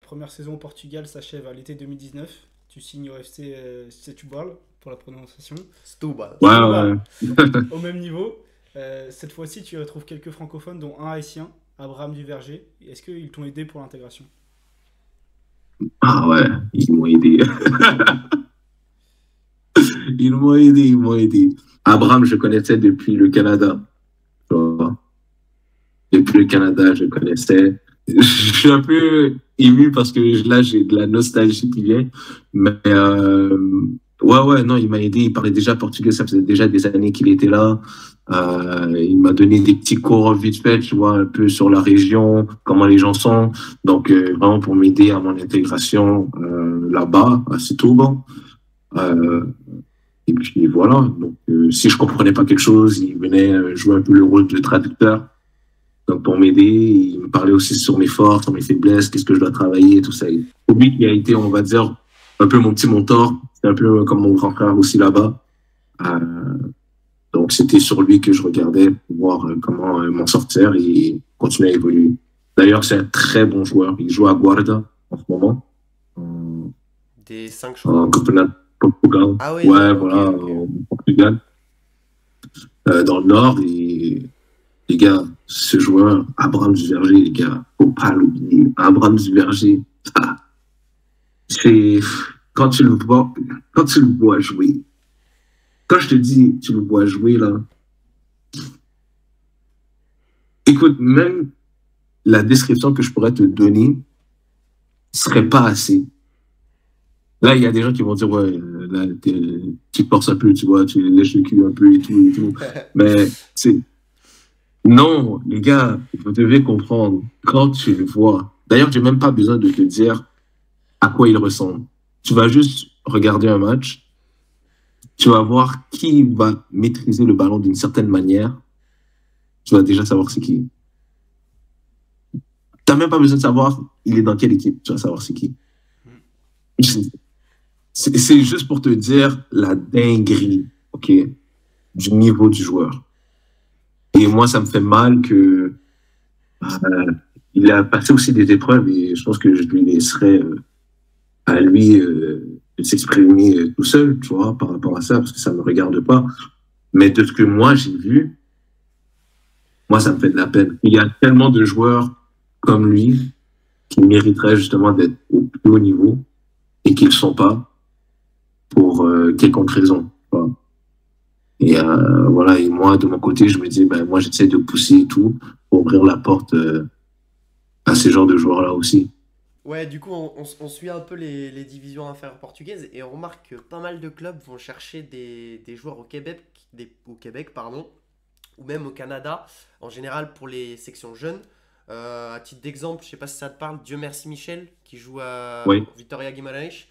première saison au Portugal s'achève à l'été 2019. Tu signes au FC Setúbal, pour la prononciation. Stubal. Ouais, ouais. Setúbal, au même niveau. Cette fois-ci, tu retrouves quelques francophones, dont un haïtien, Abraham Duverger. Est-ce qu'ils t'ont aidé pour l'intégration? Ah ouais, ils m'ont aidé. Ils m'ont aidé, ils m'ont aidé. Abraham, je connaissais depuis le Canada. Tu vois. Depuis le Canada, je connaissais. Je suis un peu ému parce que là, j'ai de la nostalgie qui vient. Mais ouais, ouais, non, il m'a aidé. Il parlait déjà portugais. Ça faisait déjà des années qu'il était là. Il m'a donné des petits cours vite fait, tu vois, un peu sur la région, comment les gens sont. Donc, vraiment pour m'aider à mon intégration là-bas, c'est tout bon. Euh, et puis voilà. Donc, si je comprenais pas quelque chose, il venait jouer un peu le rôle de traducteur. Donc, pour m'aider, il me parlait aussi sur mes forces, sur mes faiblesses, qu'est-ce que je dois travailler, tout ça. C'est lui qui a été, on va dire, un peu mon petit mentor. C'est un peu comme mon grand frère aussi là-bas. Euh, donc, c'était sur lui que je regardais pour voir comment m'en sortir et continuer à évoluer. D'ailleurs, c'est un très bon joueur. Il joue à Guarda en ce moment, en, Des 5, je en crois. championnat de Portugal. Ah oui, Ouais, ok, voilà, ok. au Portugal, dans le Nord. Et les gars, ce joueur, Abraham Duverger, les gars, faut pas l'oublier. Abraham Duverger, ah, c'est quand tu le vois, quand tu le vois jouer. Quand je te dis, tu le vois jouer là, écoute, même la description que je pourrais te donner serait pas assez. Là, il y a des gens qui vont dire, ouais, là, tu forces un peu, tu vois, tu lèches le cul un peu et tout et tout. Mais c'est non, les gars, vous devez comprendre quand tu le vois. D'ailleurs, j'ai même pas besoin de te dire à quoi il ressemble. Tu vas juste regarder un match, tu vas voir qui va maîtriser le ballon d'une certaine manière, tu vas déjà savoir c'est qui. T'as même pas besoin de savoir il est dans quelle équipe, tu vas savoir c'est qui. C'est juste pour te dire la dinguerie, ok, du niveau du joueur. Et moi, ça me fait mal que il a passé aussi des épreuves et je pense que je lui laisserai à lui de s'exprimer tout seul, tu vois, par rapport à ça, parce que ça ne me regarde pas. Mais de ce que moi j'ai vu, moi ça me fait de la peine. Il y a tellement de joueurs comme lui qui mériteraient justement d'être au plus haut niveau et qui ne le sont pas pour quelconque raison. Tu vois. Et voilà, et moi de mon côté, je me dis, ben, moi j'essaie de pousser et tout pour ouvrir la porte à ces genres de joueurs-là aussi. Ouais, du coup, on suit un peu les divisions inférieures portugaises et on remarque que pas mal de clubs vont chercher des joueurs au Québec, pardon, ou même au Canada, en général pour les sections jeunes. À titre d'exemple, je sais pas si ça te parle, Dieu merci Michel, qui joue à Oui. Vitória Guimarães.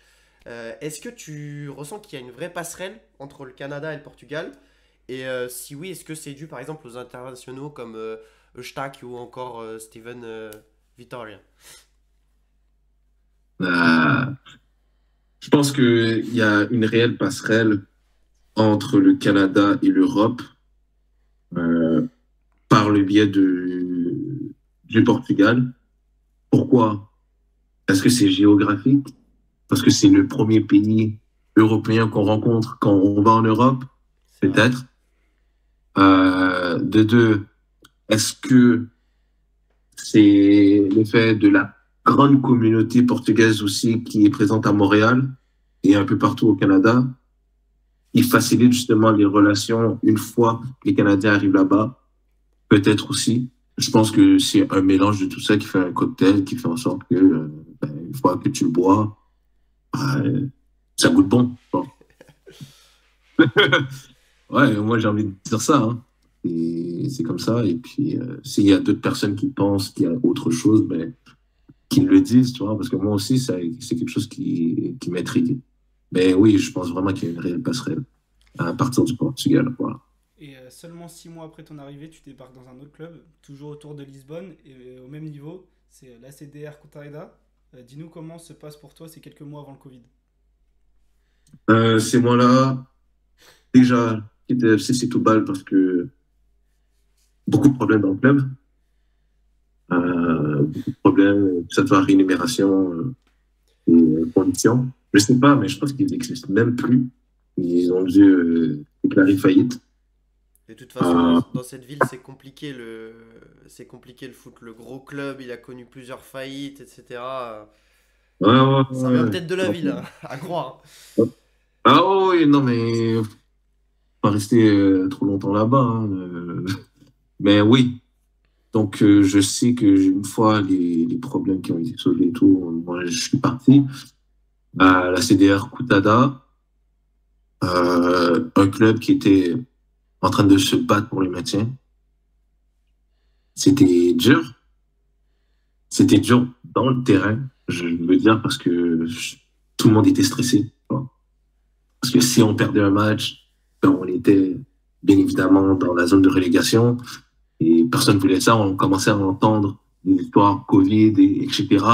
Est-ce que tu ressens qu'il y a une vraie passerelle entre le Canada et le Portugal? Et si oui, est-ce que c'est dû par exemple aux internationaux comme Eustáquio ou encore Steven Vitória? Euh, je pense qu'il y a une réelle passerelle entre le Canada et l'Europe euh, par le biais du Portugal. Pourquoi? Parce que c'est géographique, parce que c'est le premier pays européen qu'on rencontre quand on va en Europe, C'est vrai. peut-être. De deux, est-ce que c'est le fait de la grande communauté portugaise aussi qui est présente à Montréal et un peu partout au Canada, qui facilite justement les relations une fois que les Canadiens arrivent là-bas? Peut-être aussi. Je pense que c'est un mélange de tout ça qui fait un cocktail, qui fait en sorte que, ben, une fois que tu le bois, ça goûte bon. Bon. Ouais, moi j'ai envie de dire ça. Hein. Et c'est comme ça. Et puis, s'il y a d'autres personnes qui pensent qu'il y a autre chose, ben, qu'ils le disent, tu vois, parce que moi aussi, c'est quelque chose qui m'intrigue. Mais oui, je pense vraiment qu'il y a une réelle passerelle à partir du Portugal. Voilà. Et seulement 6 mois après ton arrivée, tu débarques dans un autre club, toujours autour de Lisbonne, et au même niveau, c'est l'ACDR Contareda. Dis-nous comment se passe pour toi ces quelques mois avant le Covid. Ces mois-là, déjà, quitté FC Setúbal parce que beaucoup de problèmes dans le club. Beaucoup de problèmes, que ce soit rémunération, conditions. Je sais pas, mais je pense qu'ils n'existent même plus. Ils ont dû déclarer faillite. De toute façon, Euh, dans cette ville, c'est compliqué le foot. Le gros club, il a connu plusieurs faillites, etc. ouais, ouais, Ça vient ouais. peut-être de la ville, hein, à croire. Ah oui, non, mais pas rester trop longtemps là-bas, hein. Mais oui, donc je sais que une fois les problèmes qui ont été soulevés et tout, moi je suis parti à la CDR Coutada, un club qui était en train de se battre pour le maintien. C'était dur, c'était dur dans le terrain, je veux dire, parce que tout le monde était stressé, tu vois. Parce que si on perdait un match, ben, on était bien évidemment dans la zone de relégation. Et personne ne voulait ça. On commençait à entendre des histoires Covid, etc.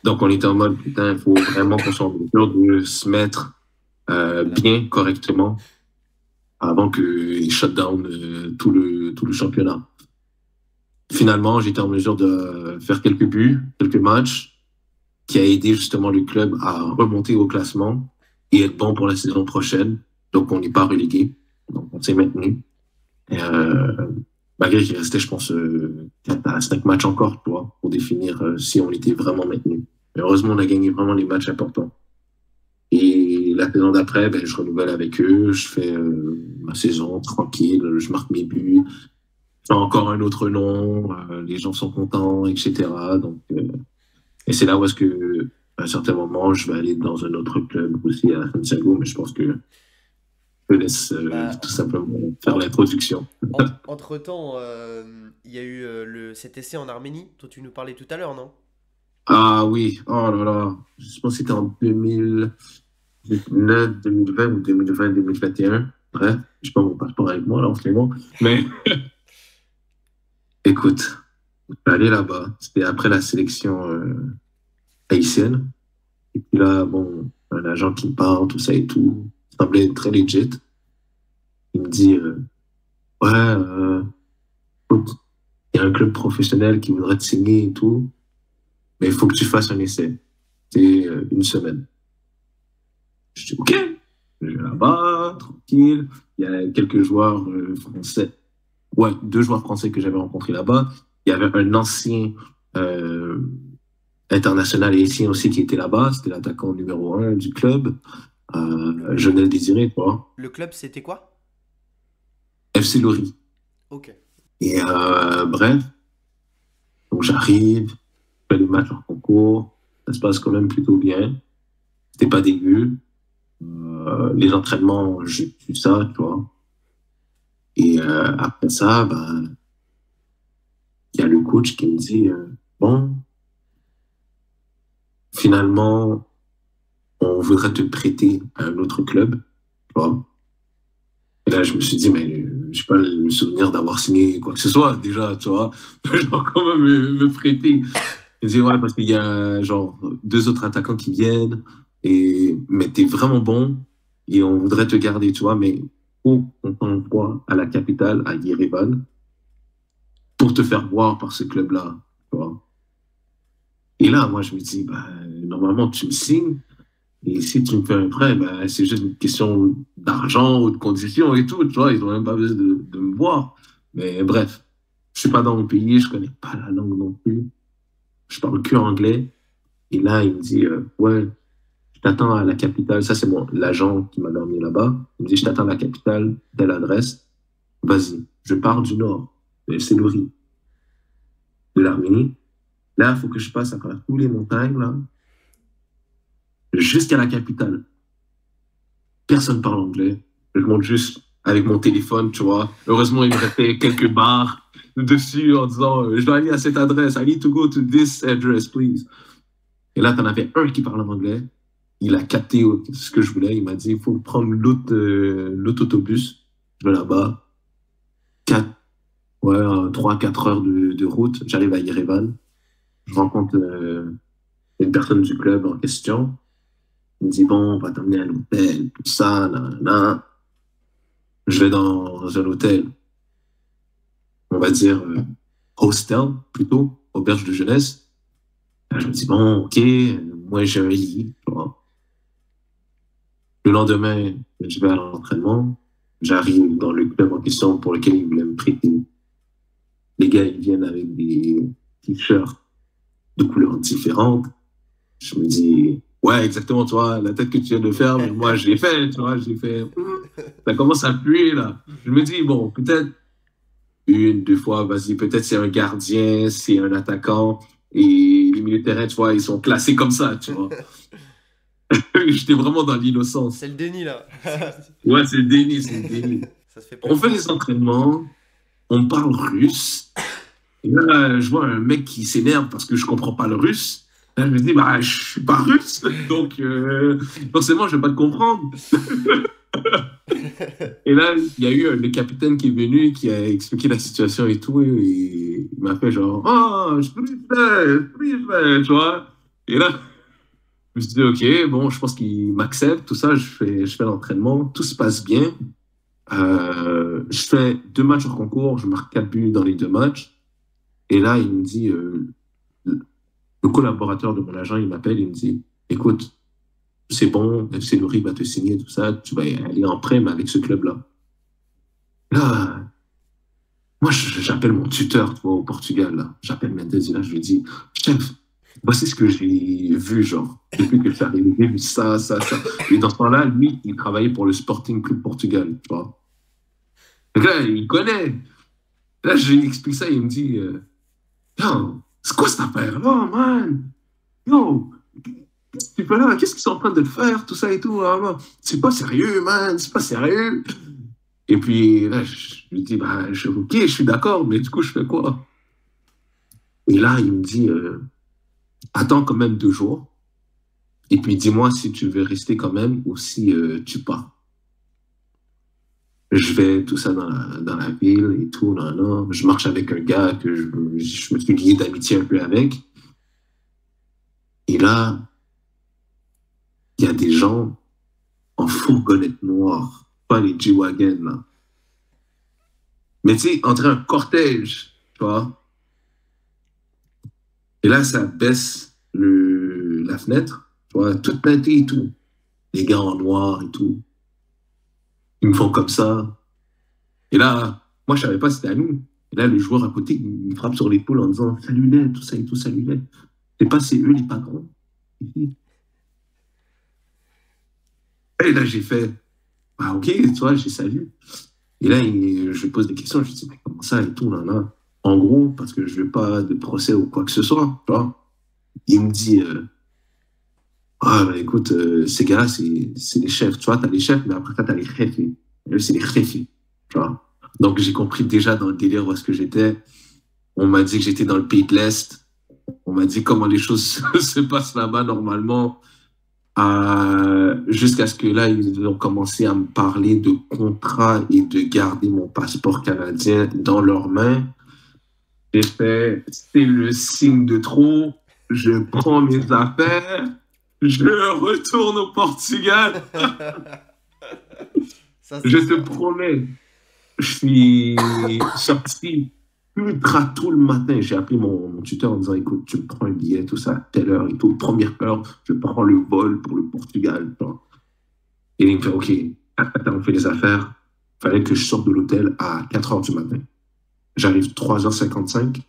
Donc, on était en mode, putain, il faut vraiment qu'on soit en mesure de se mettre bien, correctement, avant qu'ils shut down tout le championnat. Finalement, j'étais en mesure de faire quelques buts, quelques matchs, qui a aidé justement le club à remonter au classement et être bon pour la saison prochaine. Donc, on n'est pas relégué. Donc, on s'est maintenu. Et, malgré qu'il restait, je pense, 4 à 5 matchs encore, tu vois, pour définir si on était vraiment maintenu. Mais heureusement, on a gagné vraiment les matchs importants. Et la saison d'après, ben, je renouvelle avec eux, je fais ma saison tranquille, je marque mes buts, j'ai encore un autre nom, les gens sont contents, etc. Donc, et c'est là où est-ce que, à un certain moment, je vais aller dans un autre club aussi à Santiago, mais je pense que je laisse Bah, tout simplement faire en- l'introduction. entre-temps, il y a eu cet essai en Arménie dont tu nous parlais tout à l'heure, non? Ah oui, oh là là, je pense que c'était en 2019, 2020 ou 2020, 2021. Bref, je n'ai pas mon passeport avec moi là en ce moment. Mais écoute, je suis allé là-bas. C'était après la sélection haïtienne. Et puis là, bon, un agent qui me parle, tout ça et tout, il semblait très legit. Il me dit, ouais, écoute, il y a un club professionnel qui voudrait te signer et tout, mais il faut que tu fasses un essai. C'est une semaine. Je dis, OK, je vais là-bas, tranquille. Il y a quelques joueurs français. Ouais, 2 joueurs français que j'avais rencontrés là-bas. Il y avait un ancien euh, international haïtien aussi qui était là-bas. C'était l'attaquant numéro 1 du club. Jonel Désiré, quoi. Le club, c'était quoi? FC Lori. Ok. Et bref, donc j'arrive, je fais le match en concours. Ça se passe quand même plutôt bien. C'était pas dégueu. Les entraînements, j'ai vu ça, tu vois. Et après ça, ben, il y a le coach qui me dit bon, finalement, on voudrait te prêter à un autre club, tu vois. Et là, je me suis dit, mais j'ai pas le souvenir d'avoir signé quoi que ce soit, déjà, tu vois. Genre, comment me prêter? Il me dit, ouais, parce qu'il y a genre 2 autres attaquants qui viennent, mais t'es vraiment bon et on voudrait te garder, tu vois, mais faut qu'on t'envoie à la capitale, à Yerevan, pour te faire voir par ce club-là, tu vois. Et là, moi, je me dis, bah, normalement, tu me signes, et si tu me fais un prêt, bah, c'est juste une question d'argent ou de conditions et tout, tu vois, ils n'ont même pas besoin de me voir. Mais bref, je suis pas dans mon pays, je connais pas la langue non plus, je parle que anglais. Et là, il me dit, ouais, je t'attends à la capitale, ça c'est mon l'agent qui m'a dormi là-bas. Il me dit, je t'attends à la capitale, telle adresse, vas-y. Je pars du nord, de Seluri, de l'Arménie. Là, il faut que je passe à travers tous les montagnes, là, jusqu'à la capitale. Personne parle anglais. Je monte juste avec mon téléphone, tu vois. Heureusement, il me restait quelques barres dessus en disant je dois aller à cette adresse. I need to go to this address, please. Et là, tu en avais un qui parle en anglais. Il a capté ce que je voulais. Il m'a dit il faut prendre l'autre autobus. Je vais là-bas. 4, ouais, 3-4 heures de route. J'arrive à Yerevan. Je rencontre une personne du club en question. Il me dit, bon, on va t'emmener à l'hôtel, tout ça, là, là. Je vais dans un hôtel, on va dire hostel, plutôt, auberge de jeunesse. Là, je me dis, bon, ok, moi, j'ai un lit, tu vois. Le lendemain, je vais à l'entraînement. J'arrive dans le club en question pour lequel ils voulaient me prêter. Les gars, ils viennent avec des t-shirts de couleurs différentes. Je me dis, ouais, exactement, tu vois, la tête que tu viens de faire, mais moi, je l'ai fait, tu vois, je l'ai fait. Ça commence à puer, là. Je me dis, bon, peut-être une, deux fois, vas-y, peut-être c'est un gardien, c'est un attaquant, et les milieux de terrain, tu vois, ils sont classés comme ça, tu vois. J'étais vraiment dans l'innocence. C'est le déni là. Ouais, c'est le déni, c'est le déni. Ça se fait On fait les entraînements, on parle russe. Et là, je vois un mec qui s'énerve parce que je comprends pas le russe. Là, je me dis, bah, je suis pas russe, donc forcément, je vais pas te comprendre. Et là, il y a eu le capitaine qui est venu, qui a expliqué la situation et tout, et il m'a fait genre, oh, je peux le faire, tu vois. Et là, je me suis dit, ok, bon, je pense qu'il m'accepte, tout ça, je fais l'entraînement, tout se passe bien. Je fais 2 matchs en concours, je marque 4 buts dans les 2 matchs. Et là, il me dit, le collaborateur de mon agent, il m'appelle, il me dit, écoute, c'est bon, FC Lori va te signer, tout ça, tu vas aller en prêt, mais avec ce club-là. Là, moi, j'appelle mon tuteur, tu vois, au Portugal, là. J'appelle Mendes, et là, je lui dis, chef, voici ce que j'ai vu, genre, depuis que je suis arrivé, j'ai vu ça, ça, ça. Et dans ce temps-là, lui, il travaillait pour le Sporting Club Portugal, tu vois. Donc là, il connaît. Là, je lui explique ça, il me dit, yo, c'est quoi cette affaire-là, man? Yo, qu'est-ce que tu fais là? Qu'est-ce qu'ils sont en train de te faire, tout ça et tout? C'est pas sérieux, man, c'est pas sérieux. Et puis là, je lui dis, bah, ok, je suis d'accord, mais du coup, je fais quoi? Et là, il me dit, attends quand même 2 jours. Et puis, dis-moi si tu veux rester quand même ou si tu pars. Je vais tout ça dans la ville et tout. Là, là. Je marche avec un gars que je me suis lié d'amitié un peu avec. Et là, il y a des gens en fourgonnette noire, pas les G-Wagon, là. Mais tu sais, entre un cortège, tu vois. Et là, ça baisse la fenêtre, tu vois, toute teintée et tout. Les gars en noir et tout. Ils me font comme ça. Et là, moi, je savais pas si c'était à nous. Et là, le joueur à côté, il me frappe sur l'épaule en disant salut les, tout ça et tout, salut les. C'est pas, c'est eux les patrons. Et là, j'ai fait ah, ok, tu vois, j'ai salué. Et là, je lui pose des questions. Je lui dis mais comment ça et tout, là, là. En gros, parce que je veux pas de procès ou quoi que ce soit, tu vois. Il me dit ah, bah, écoute, ces gars-là, c'est les chefs. Tu vois, t'as les chefs, mais après, t'as les chefs. Eux, c'est les chefs. Tu vois. Donc, j'ai compris déjà dans le délire où est-ce que j'étais. On m'a dit que j'étais dans le pays de l'Est. On m'a dit comment les choses se passent là-bas normalement. Jusqu'à ce que là, ils ont commencé à me parler de contrat et de garder mon passeport canadien dans leurs mains. J'ai fait, c'est le signe de trop. Je prends mes affaires. Je retourne au Portugal. Ça, Je c'est te ça. promets. Je suis sorti ultra tôt le matin. J'ai appelé mon tuteur en disant écoute, tu me prends un billet, tout ça, à telle heure et tout. Première heure, je prends le vol pour le Portugal. Et il me fait ok, attends, on fait les affaires. Il fallait que je sorte de l'hôtel à 4 heures du matin. J'arrive 3h55.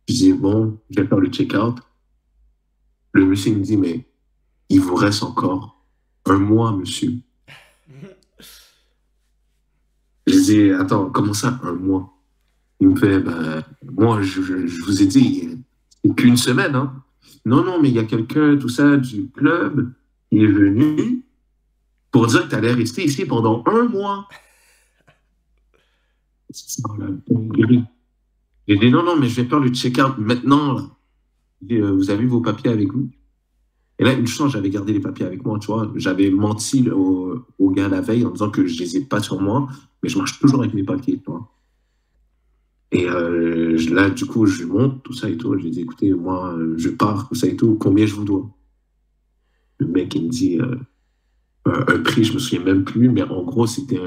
Je dis bon, je vais faire le check-out. Le monsieur me dit mais il vous reste encore un mois, monsieur. Je dis attends, comment ça, un mois? Il me fait, ben, moi, je vous ai dit, c'est qu'une semaine, hein. Non, non, mais il y a quelqu'un, tout ça, du club, qui est venu pour dire que tu allais rester ici pendant un mois. J'ai dit, non, non, mais je vais faire le check-out maintenant, là. J'ai dit, vous avez vos papiers avec vous? Et là, une chance, j'avais gardé les papiers avec moi, tu vois. J'avais menti au gars la veille en disant que je les ai pas sur moi, mais je marche toujours avec mes papiers, tu vois. Et là, du coup, je monte, tout ça et tout. Je lui dis, écoutez, moi, je pars, tout ça et tout. Combien je vous dois? Le mec, il me dit un prix, je me souviens même plus, mais en gros, c'était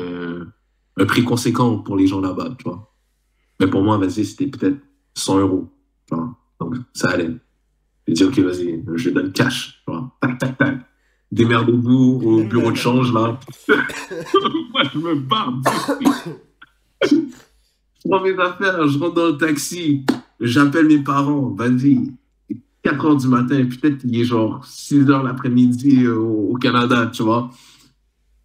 un prix conséquent pour les gens là-bas, tu vois. Mais pour moi, vas-y, c'était peut-être 100 euros, tu vois. Donc, ça allait. Je dis, ok, vas-y, je donne cash. Tu vois. Tac, tac, tac. Démerdez-vous au bureau de change, là. Moi, je me barre. Je prends mes affaires, je rentre dans le taxi, j'appelle mes parents, vas-y. 4 heures du matin, peut-être qu'il est genre 6 heures l'après-midi au Canada, tu vois.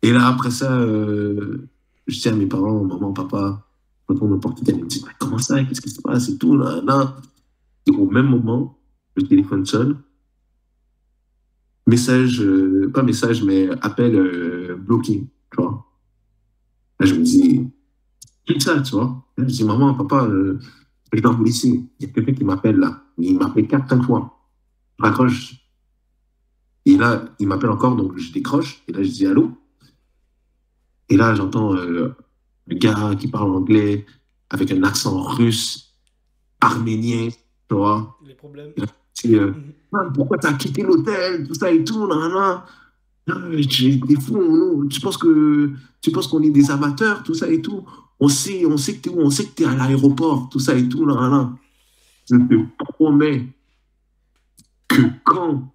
Et là, après ça, je dis à mes parents, maman, papa, retourne au Portugal. Ils me disent, mais comment ça, qu'est-ce qui se passe et tout, là, là. Et au même moment, le téléphone sonne, message, pas message, mais appel bloqué, tu vois. Là, je me dis, qui ça, tu vois. Là, je dis, maman, papa, je dois vous laisser. Il y a quelqu'un qui m'appelle là. Il m'appelle 4-5 fois. Je raccroche. Et là, il m'appelle encore, donc je décroche. Et là, je dis allô. Et là, j'entends le gars qui parle anglais avec un accent russe, arménien, tu vois. Les problèmes. C'est, man, pourquoi t'as quitté l'hôtel, tout ça et tout, là, là. T'es fou, non? Tu penses qu'on est des amateurs, tout ça et tout. On sait que t'es où, on sait que t'es à l'aéroport, tout ça et tout, là, là. Je te promets que quand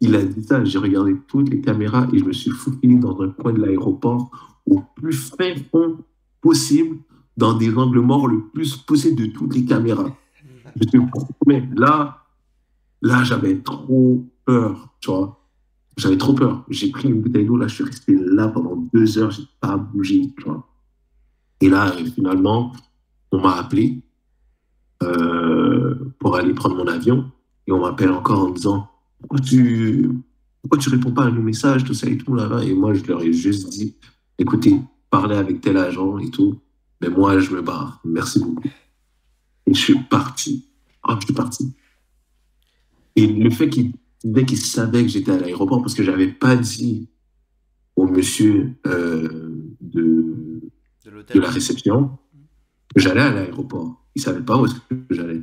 il a dit ça, j'ai regardé toutes les caméras et je me suis faufilé dans un coin de l'aéroport au plus fin fond possible, dans des angles morts le plus possible de toutes les caméras. Je te promets, là, j'avais trop peur, tu vois. J'avais trop peur. J'ai pris une bouteille d'eau, là, je suis resté là pendant 2 heures, j'ai pas bougé, tu vois. Et là, finalement, on m'a appelé pour aller prendre mon avion. Et on m'appelle encore en me disant pourquoi tu réponds pas à nos messages, tout ça et tout, là, là. Et moi, je leur ai juste dit écoutez, parlez avec tel agent et tout, mais moi, je me barre. Merci beaucoup. Et je suis parti. Oh, je suis parti. Et le fait dès qu'il savait que j'étais à l'aéroport, parce que je n'avais pas dit au monsieur de la réception que j'allais à l'aéroport. Il ne savait pas où est-ce que j'allais.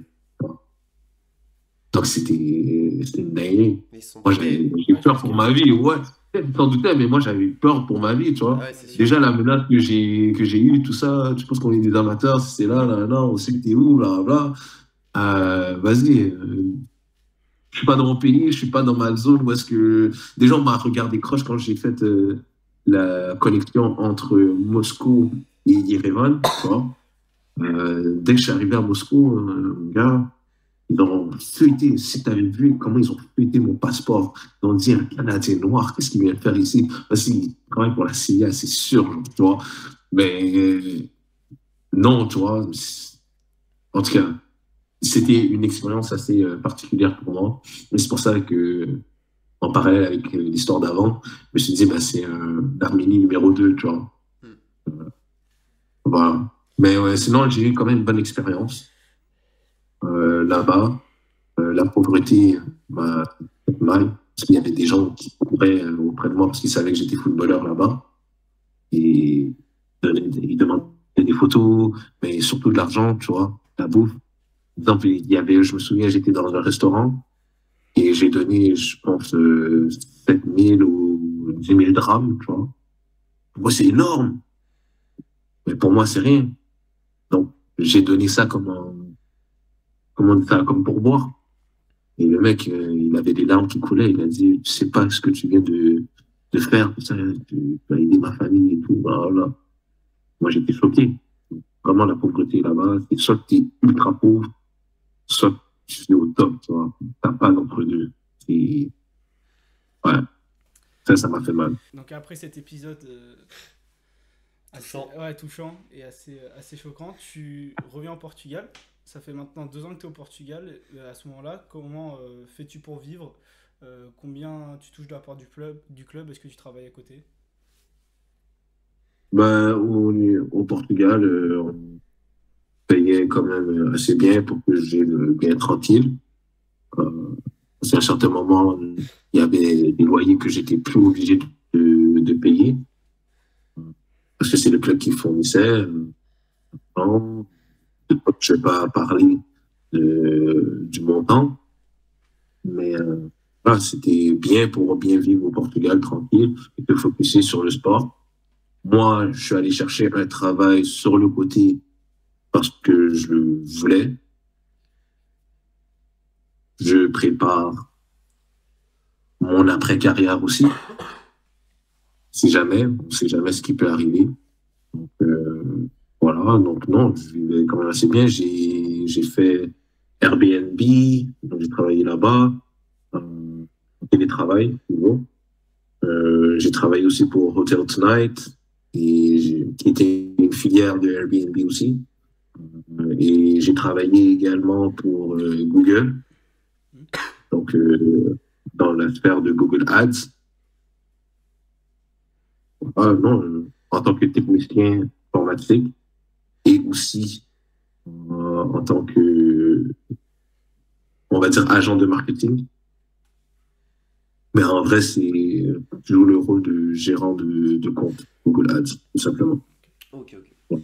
Donc, c'était une dinguerie. Moi, j'ai peur pour ma vie. Ouais, tu t'en doutais, mais moi, j'avais peur pour ma vie, tu vois. Ouais, déjà, la menace que j'ai eue, tout ça, tu penses qu'on est des amateurs, si c'est là, là, là, on sait que t'es où, là, là. Vas-y. Je suis pas dans mon pays, je suis pas dans ma zone où est-ce que... Déjà, on m'a regardé croche quand j'ai fait la connexion entre Moscou et Yerevan, tu vois. Dès que je suis arrivé à Moscou, gars, ils ont feuilleté, si tu avais vu comment ils ont feuilleté mon passeport, ils ont dit un Canadien noir, qu'est-ce qu'il vient faire ici? Parce qu'il travaille pour la CIA, c'est sûr, tu vois. Mais non, tu vois. En tout cas, c'était une expérience assez particulière pour moi. Et c'est pour ça que, en parallèle avec l'histoire d'avant, je me suis dit, bah, c'est l'Arménie numéro 2, tu vois. Voilà. Mais ouais, sinon, j'ai eu quand même une bonne expérience là-bas. La pauvreté m'a fait mal, parce qu'il y avait des gens qui couraient auprès de moi parce qu'ils savaient que j'étais footballeur là-bas. Et ils demandaient des photos, mais surtout de l'argent, tu vois, la bouffe. Par exemple, je me souviens, j'étais dans un restaurant et j'ai donné, je pense, 7 000 ou 10 000 dirhams, tu vois. Pour moi, c'est énorme. Mais pour moi, c'est rien. Donc, j'ai donné ça comment on dit ça, comme pourboire. Et le mec, il avait des larmes qui coulaient. Il a dit, tu sais pas ce que tu viens de faire, tout ça, tu vas aider ma famille et tout. Voilà. Moi, j'étais choqué. Vraiment, la pauvreté là-bas, c'est soit tu es ultra pauvre, soit tu es au top, tu vois. T'as pas d'entre-deux. Et ouais, ça m'a fait mal. Donc après cet épisode Touchant. touchant et assez choquant, tu reviens au Portugal. Ça fait maintenant 2 ans que tu es au Portugal. À ce moment-là, comment fais-tu pour vivre? Combien tu touches de la part du club? Est-ce que tu travailles à côté? Ben, au Portugal, on payait quand même assez bien pour que j'ai bien tranquille. À un certain moment, il y avait des loyers que j'étais plus obligé de payer parce que c'est le club qui fournissait. Non, je ne vais pas parler du montant, mais voilà, c'était bien pour bien vivre au Portugal tranquille et te focuser sur le sport. Moi, je suis allé chercher un travail sur le côté parce que je le voulais. je prépare mon après-carrière aussi. Si jamais, on sait jamais ce qui peut arriver. Donc, voilà, donc non, je vivais quand même assez bien. J'ai fait Airbnb, donc j'ai travaillé là-bas, en télétravail, toujours. J'ai travaillé aussi pour Hotel Tonight, qui était une filière de Airbnb aussi. Et j'ai travaillé également pour Google, donc dans la sphère de Google Ads. Ah, non, en tant que technicien informatique et aussi en tant que, on va dire, agent de marketing. Mais en vrai, c'est toujours le rôle de gérant de compte Google Ads, tout simplement. Ok, ok. Ouais.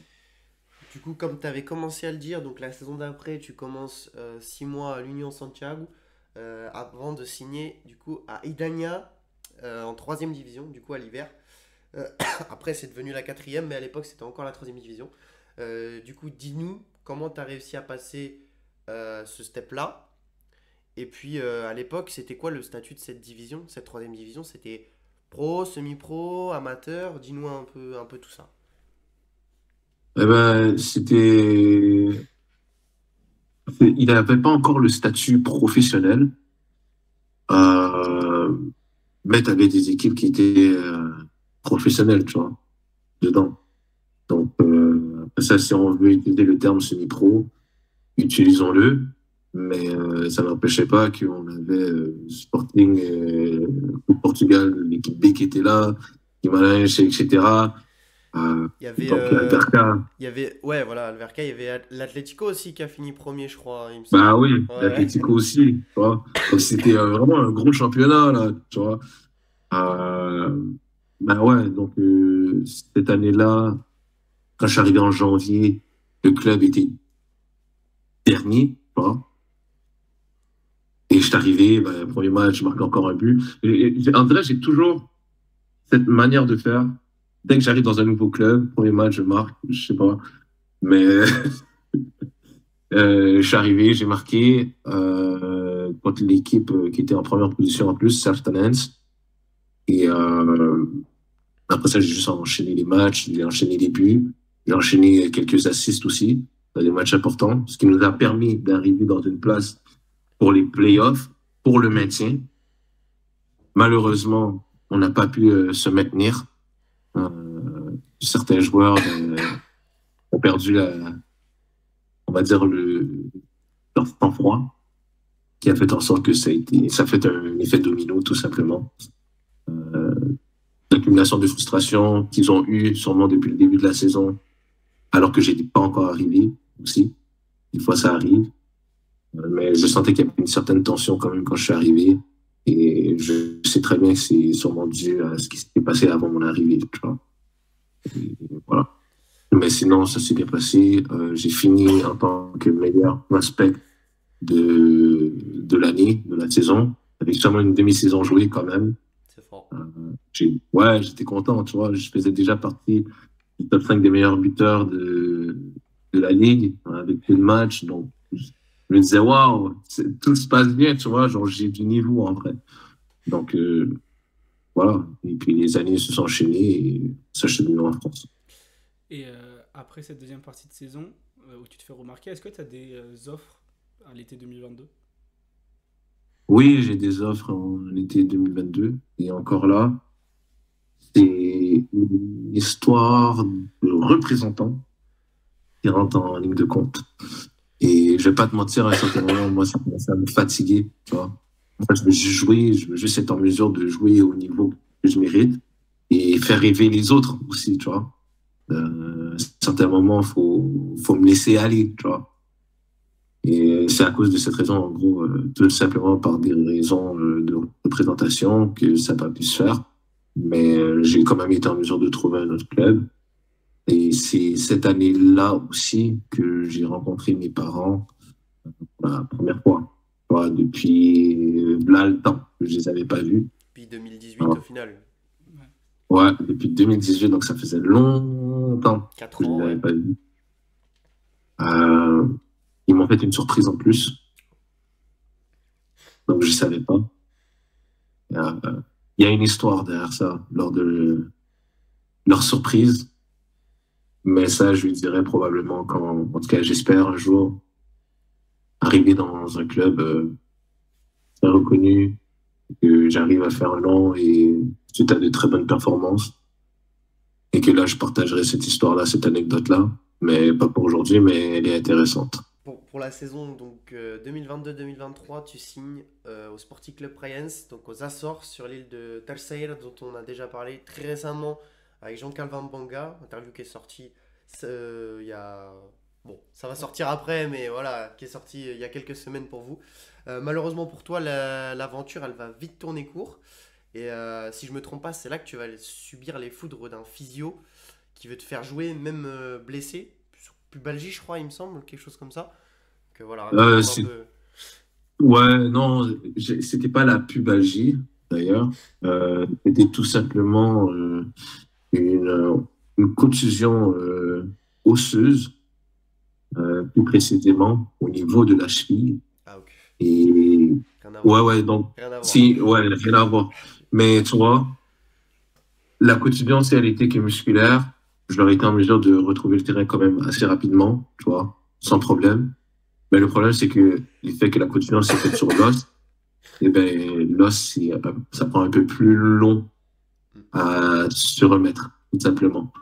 Du coup, comme tu avais commencé à le dire, donc la saison d'après, tu commences 6 mois à l'Union Santiago avant de signer du coup à Idania en troisième division, du coup à l'hiver. Après, c'est devenu la quatrième, mais à l'époque, c'était encore la troisième division. Du coup, dis-nous comment tu as réussi à passer ce step-là. Et puis, à l'époque, c'était quoi le statut de cette division, cette troisième division? C'était pro, semi-pro, amateur? Dis-nous un peu tout ça. Eh ben, il n'avait pas encore le statut professionnel, euh, mais tu avais des équipes qui étaient professionnelles, tu vois, dedans. Donc, ça, si on veut utiliser le terme semi-pro, utilisons-le, mais ça n'empêchait pas qu'on avait Sporting au Portugal, l'équipe B qui était là, Guimarães, etc. Il y avait, Donc, Berca, il y avait, ouais, voilà, Alverca, il y avait l'Atlético aussi qui a fini premier, je crois, il me semble. bah oui, Ouais. l'Atlético aussi, tu vois. Donc, c'était vraiment un gros championnat, là, tu vois. Euh, bah ouais, donc cette année-là, quand je suis arrivé en janvier, le club était dernier, tu vois. Et je suis arrivé, bah, premier match, je marque encore un but. En vrai, j'ai toujours cette manière de faire. Dès que j'arrive dans un nouveau club, premier match, je marque, je sais pas. Mais je suis arrivé, j'ai marqué contre l'équipe qui était en première position en plus, Serge Tanens. Et après ça, j'ai juste enchaîné les matchs, j'ai enchaîné les buts, j'ai enchaîné quelques assists aussi dans des matchs importants, ce qui nous a permis d'arriver dans une place pour les playoffs, pour le maintien. Malheureusement, on n'a pas pu se maintenir. Certains joueurs ont perdu on va dire leur sang-froid, qui a fait en sorte que ça a fait un effet domino tout simplement. Euh, L'accumulation de frustration qu'ils ont eu sûrement depuis le début de la saison, alors que j'étais pas encore arrivé aussi. Des fois, ça arrive. Mais je sentais qu'il y avait une certaine tension quand même quand je suis arrivé. Et je sais très bien que c'est sûrement dû à ce qui s'était passé avant mon arrivée, tu vois. Et voilà. Mais sinon, ça s'est bien passé. J'ai fini en tant que meilleur prospect de l'année, de la saison, avec seulement une demi-saison jouée quand même. C'est fort. Ouais, j'étais content, tu vois. Je faisais déjà partie du top 5 des meilleurs buteurs de la ligue, hein, avec peu de matchs. Donc, je me disais, waouh, tout se passe bien, tu vois. Genre, j'ai du niveau en vrai. Donc, voilà. Et puis, les années se sont enchaînées et ça, je suis venu en France. Et après cette deuxième partie de saison où tu te fais remarquer, est-ce que tu as des offres à l'été 2022? Oui, j'ai des offres en été 2022. Et encore là, c'est une histoire de représentant qui rentre en ligne de compte. Et je vais pas te mentir, à un certain moment, moi, ça commençait à me fatiguer, tu vois. Moi, je veux juste jouer, je veux juste être en mesure de jouer au niveau que je mérite et faire rêver les autres aussi, tu vois. À un certain moment, faut me laisser aller, tu vois. Et c'est à cause de cette raison, en gros, tout simplement par des raisons de représentation que ça n'a pas pu se faire. Mais j'ai quand même été en mesure de trouver un autre club. Et c'est cette année-là aussi que j'ai rencontré mes parents pour la première fois. Voilà, depuis là, le temps que je les avais pas vus. Puis 2018 Voilà. au final. Ouais, depuis 2018, donc ça faisait longtemps 4 que je ans, les avais ouais. pas vus. Euh, Ils m'ont fait une surprise en plus. donc je savais pas. Euh, Il y a une histoire derrière ça, lors de leur surprise, mais ça, je lui dirais probablement quand, en tout cas, j'espère un jour arriver dans un club très reconnu, que j'arrive à faire un an et suite à de très bonnes performances, et que là, je partagerai cette histoire-là, cette anecdote-là, mais pas pour aujourd'hui, mais elle est intéressante. Pour la saison donc 2022-2023, tu signes au Sporting Club Payens, donc aux Açores, sur l'île de Terceira, dont on a déjà parlé très récemment avec Jean-Calvin Banga, interview qui est sortie il y a... Bon, ça va sortir après, mais voilà, qui est sorti il y a quelques semaines pour vous. Malheureusement pour toi, l'aventure, elle va vite tourner court. Et si je me trompe pas, c'est là que tu vas subir les foudres d'un physio qui veut te faire jouer, même blessé. Sur pubalgie, je crois, il me semble, quelque chose comme ça. Que voilà, Euh, raconte-moi un c'est- peu. ouais, non, c'était pas la pubalgie, d'ailleurs. C'était tout simplement une contusion osseuse, plus précisément au niveau de la cheville. Ah, ok. Et Rien à ouais, voir. ouais, donc, Rien à voir. si, ouais, rien à voir. Mais tu vois, la contusion, si elle était que musculaire, j'aurais été en mesure de retrouver le terrain quand même assez rapidement, tu vois, sans problème. Mais le problème, c'est que le fait que la contusion s'est faite sur l'os, et ben, l'os, ça prend un peu plus long à se remettre, tout simplement.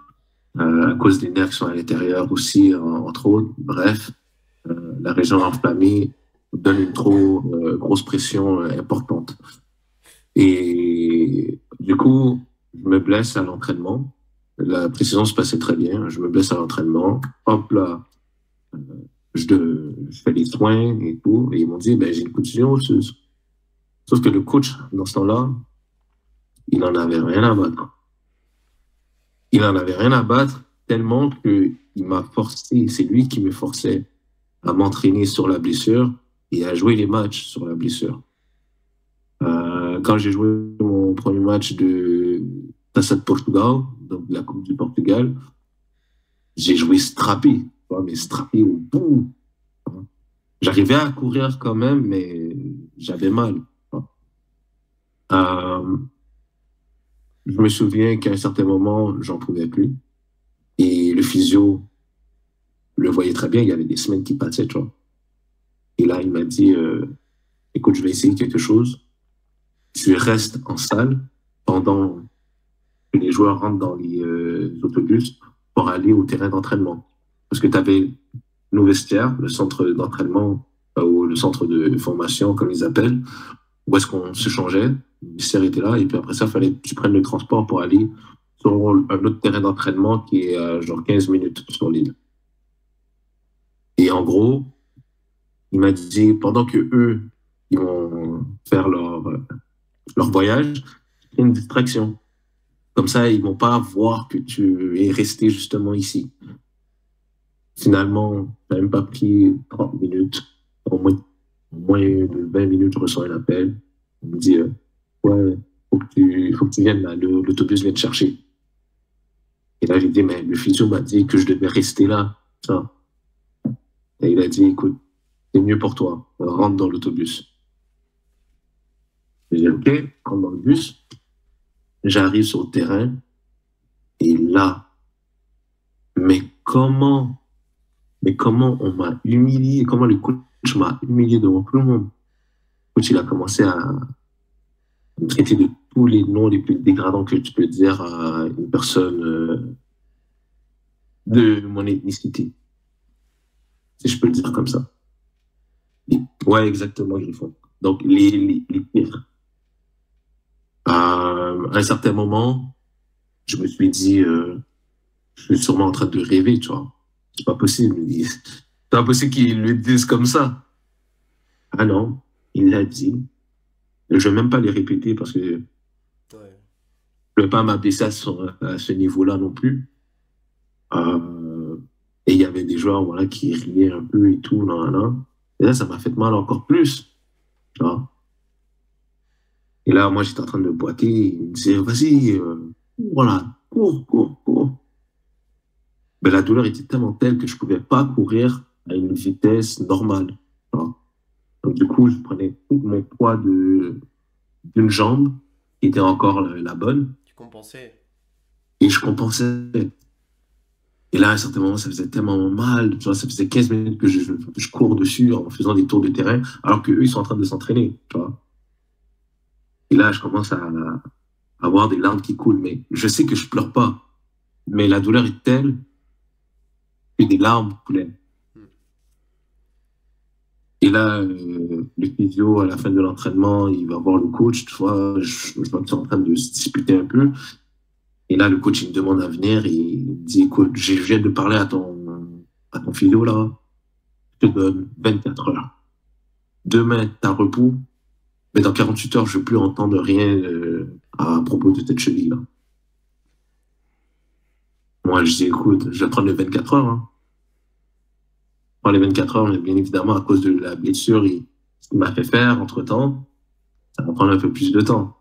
À cause des nerfs qui sont à l'intérieur aussi, entre autres. Bref, la région enflammée donne une trop grosse pression importante. Et du coup, je me blesse à l'entraînement. La précision se passait très bien. Je me blesse à l'entraînement. Hop là, je fais les soins et tout. Et ils m'ont dit, ben, j'ai une contusion osseuse. Sauf que le coach, dans ce temps-là, il en avait rien à battre. Il en avait rien à battre tellement que il m'a forcé, c'est lui qui me forçait à m'entraîner sur la blessure et à jouer les matchs sur la blessure. Quand j'ai joué mon premier match de Taça de Portugal, donc de la Coupe du Portugal, j'ai joué strappé, tu vois, mais strappé au bout. J'arrivais à courir quand même, mais j'avais mal. Tu vois. Je me souviens qu'à un certain moment, j'en pouvais plus. Et le physio le voyait très bien, il y avait des semaines qui passaient, tu vois. Et là, il m'a dit, écoute, je vais essayer quelque chose. Tu restes en salle pendant que les joueurs rentrent dans les autobus pour aller au terrain d'entraînement. Parce que tu avais nos vestiaires, le centre d'entraînement, ou le centre de formation, comme ils appellent, où est-ce qu'on se changeait. Le vestiaire était là, et puis après ça, il fallait que tu prennes le transport pour aller sur un autre terrain d'entraînement qui est à genre 15 minutes sur l'île. Et en gros, il m'a dit, pendant que eux, ils vont faire leur voyage, c'est une distraction. Comme ça, ils vont pas voir que tu es resté justement ici. Finalement, ça n'a même pas pris 30 minutes. Au moins de 20 minutes, je reçois un appel. On me dit, ouais, faut que tu viennes là, l'autobus vient te chercher. Et là, j'ai dit, mais le physio m'a dit que je devais rester là. Ça. Et il a dit, écoute, c'est mieux pour toi, rentre dans l'autobus. J'ai dit, ok, rentre dans le bus. J'arrive sur le terrain. Et là, mais comment on m'a humilié, comment le coach m'a humilié devant tout le monde. Le coach, il a commencé à me traiter de tous les noms les plus dégradants que tu peux dire à une personne de mon ethnicité, si je peux le dire comme ça. Ouais, exactement, Griffon. Donc, les pires. À un certain moment, je me suis dit, je suis sûrement en train de rêver, tu vois. C'est pas possible. C'est pas possible qu'ils le disent comme ça. Ah non, il l'a dit. Je vais même pas les répéter parce que Ouais. je vais pas m'abaisser à ce niveau-là non plus. Et il y avait des joueurs voilà, qui riaient un peu et tout. Nan, nan, nan. Et là, ça m'a fait mal encore plus. Tu vois. Et là, moi, j'étais en train de boiter. Il me disait, vas-y, voilà, cours, cours, cours. Mais la douleur était tellement telle que je pouvais pas courir à une vitesse normale. Tu vois. Donc, du coup, je prenais tout mon poids d'une jambe qui était encore la bonne Tu compensais. et je compensais. Et là, à un certain moment, ça faisait tellement mal. Tu vois, ça faisait 15 minutes que je cours dessus en faisant des tours de terrain, alors qu'eux, ils sont en train de s'entraîner. Tu vois. Et là, je commence à avoir des larmes qui coulent. Mais je sais que je pleure pas. Mais la douleur est telle que des larmes coulaient. Et là, le physio, à la fin de l'entraînement, il va voir le coach. Tu vois, je vois qu'ils sont en train de se disputer un peu. Et là, le coach, il me demande à venir et il me dit, écoute, je viens de parler à ton physio, là. Je te donne 24 heures. Demain, t'as repos. Mais dans 48 heures, je ne veux plus entendre rien à propos de cette cheville-là. Moi, je dis, écoute, je vais prendre les 24 heures. Hein. Je prends les 24 heures, mais bien évidemment, à cause de la blessure et ce qu'il m'a fait faire entre-temps, ça va prendre un peu plus de temps.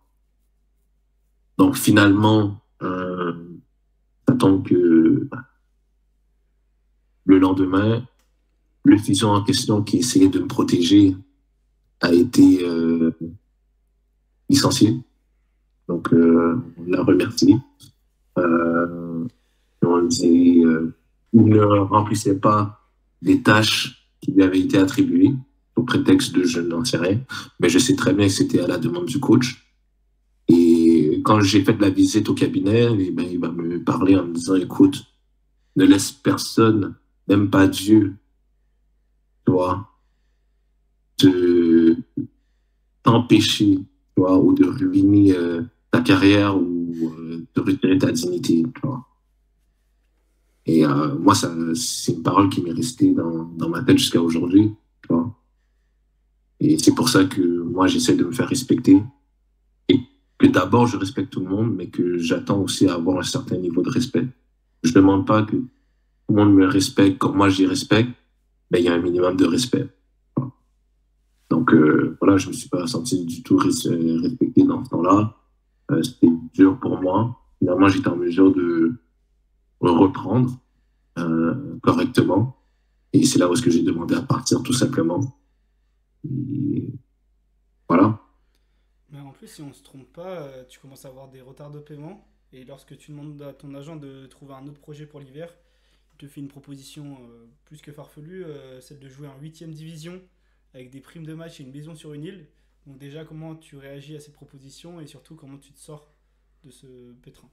Donc, finalement, ça tombe que le lendemain, le physio en question qui essayait de me protéger a été licencié. Donc, on l'a remercié. On disait, il ne remplissait pas les tâches qui lui avaient été attribuées au prétexte de je n'en sais rien. Mais je sais très bien que c'était à la demande du coach. Et quand j'ai fait de la visite au cabinet, eh ben, il va me parler en me disant, écoute, ne laisse personne, même pas Dieu, tu vois, t'empêcher, tu vois, ou de ruiner ta carrière ou de retirer ta dignité, tu vois. Et moi, c'est une parole qui m'est restée dans ma tête jusqu'à aujourd'hui, tu vois. Et c'est pour ça que moi, j'essaie de me faire respecter. Et que d'abord, je respecte tout le monde, mais que j'attends aussi à avoir un certain niveau de respect. Je ne demande pas que tout le monde me respecte comme moi, j'y respecte, mais il y a un minimum de respect. Donc, voilà, je ne me suis pas senti du tout respecté dans ce temps-là. C'était dur pour moi. Finalement, j'étais en mesure de reprendre correctement. Et c'est là où est-ce que j'ai demandé à partir, tout simplement. Et voilà. Mais en plus, si on se trompe pas, tu commences à avoir des retards de paiement. Et lorsque tu demandes à ton agent de trouver un autre projet pour l'hiver, il te fait une proposition plus que farfelue, celle de jouer en 8ème division avec des primes de match et une maison sur une île. Donc déjà, comment tu réagis à cette proposition et surtout comment tu te sors de ce pétrin?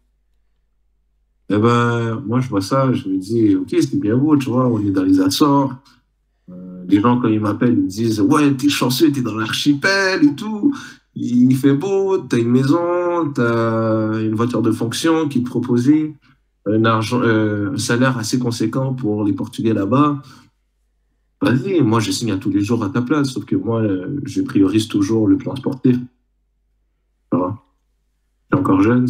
Eh ben, moi, je vois ça, je me dis, ok, c'est bien beau, tu vois, on est dans les Açores. Les gens, quand ils m'appellent, ils me disent, ouais, t'es chanceux, t'es dans l'archipel et tout. Il fait beau, t'as une maison, t'as une voiture de fonction qui te proposait un salaire assez conséquent pour les Portugais là-bas. Vas-y, moi, je signe à tous les jours à ta place, sauf que moi, je priorise toujours le plan sportif. Tu vois. Je suis encore jeune,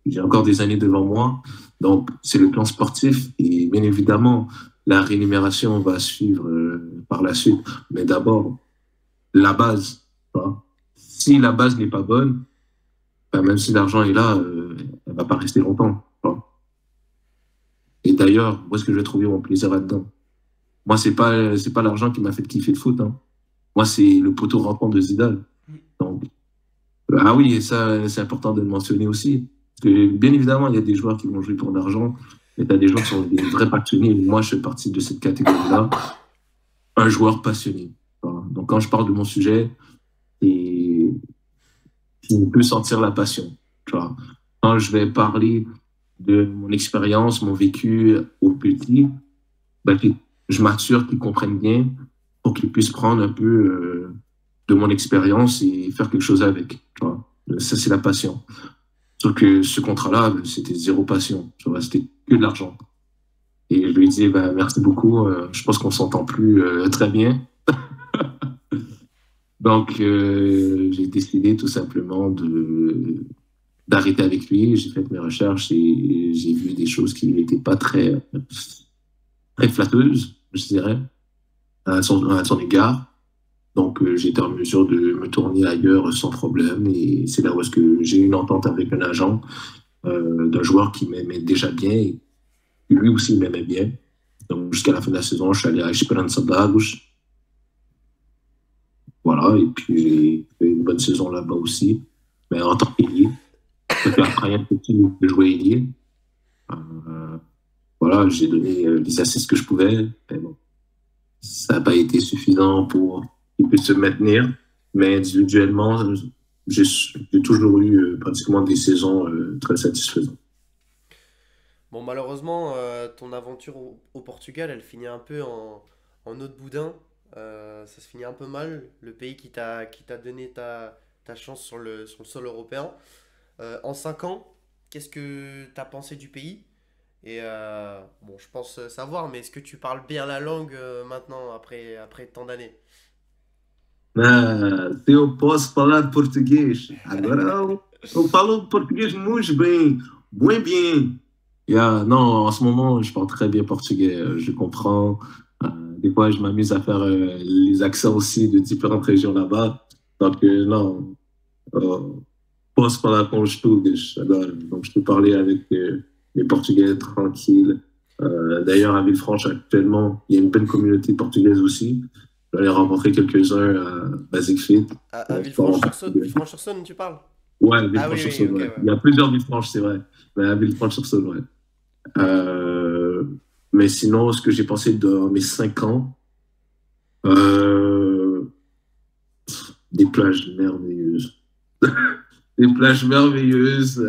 j'ai encore des années devant moi. Donc, c'est le plan sportif et bien évidemment, la rémunération va suivre par la suite. Mais d'abord, la base. Tu vois. Si la base n'est pas bonne, ben, même si l'argent est là, elle va pas rester longtemps. Tu vois. Et d'ailleurs, où est-ce que je vais trouver mon plaisir là-dedans? Moi, c'est pas l'argent qui m'a fait kiffer le foot. Hein. Moi, c'est le poteau rampant de Zidane. Donc, ah oui, et ça, c'est important de le mentionner aussi. Parce que, bien évidemment, il y a des joueurs qui vont jouer pour l'argent, mais tu as des gens qui sont des vrais passionnés. Moi, je fais partie de cette catégorie-là. Un joueur passionné. Voilà. Donc, quand je parle de mon sujet, et on peut sentir la passion. Tu vois. Quand je vais parler de mon expérience, mon vécu au petit, ben, je m'assure qu'ils comprennent bien pour qu'ils puissent prendre un peu de mon expérience et faire quelque chose avec. Tu vois. Ça, c'est la passion. Sauf que ce contrat-là, c'était zéro passion. Tu vois, c'était que de l'argent. Et je lui disais, bah, merci beaucoup. Je pense qu'on s'entend plus très bien. Donc, j'ai décidé tout simplement d'arrêter avec lui. J'ai fait mes recherches et j'ai vu des choses qui n'étaient pas très flatteuses, je dirais, à son égard. Donc, j'étais en mesure de me tourner ailleurs sans problème. Et c'est là où est-ce que j'ai eu une entente avec un agent d'un joueur qui m'aimait déjà bien et lui aussi m'aimait bien. Donc, jusqu'à la fin de la saison, je suis allé à Esperança Dragos. voilà, et puis j'ai fait une bonne saison là-bas aussi. Mais en tant qu'ailier, c'était après un petit de jouer ailier. Euh, voilà, j'ai donné les assists que je pouvais. Mais bon, ça n'a pas été suffisant pour qu'il puisse se maintenir. Mais individuellement, j'ai toujours eu pratiquement des saisons très satisfaisantes. Bon, malheureusement, ton aventure au Portugal, elle finit un peu en eau de boudin. Ça se finit un peu mal. Le pays qui t'a donné ta chance sur le sol européen. En 5 ans, qu'est-ce que tu as pensé du pays? Et bon, je pense savoir, mais est-ce que tu parles bien la langue maintenant, après tant d'années? Ah, se eu posso falar português, agora eu falo português muito bem, muito bem. Yeah, non, en ce moment, je parle très bien portugais, je comprends. Euh, des fois, je m'amuse à faire les accents aussi de différentes régions là-bas. Donc, non, posso falar com os português agora. Donc, je peux parler avec les Portugais tranquilles. D'ailleurs, à Villefranche, actuellement, il y a une belle communauté portugaise aussi. J'en ai rencontré quelques-uns à Basic Fit. À Je parle en Villefranche-sur-Saône, portugais. Villefranche-sur-Saône, tu parles? Ouais, Ah oui, oui, Villefranche-sur-Saône, ok, ouais. ouais. Il y a plusieurs Villefranches, c'est vrai. Mais à Villefranche-sur-Saône, ouais. Euh, mais sinon, ce que j'ai pensé de mes 5 ans, euh, des plages merveilleuses. Des plages merveilleuses,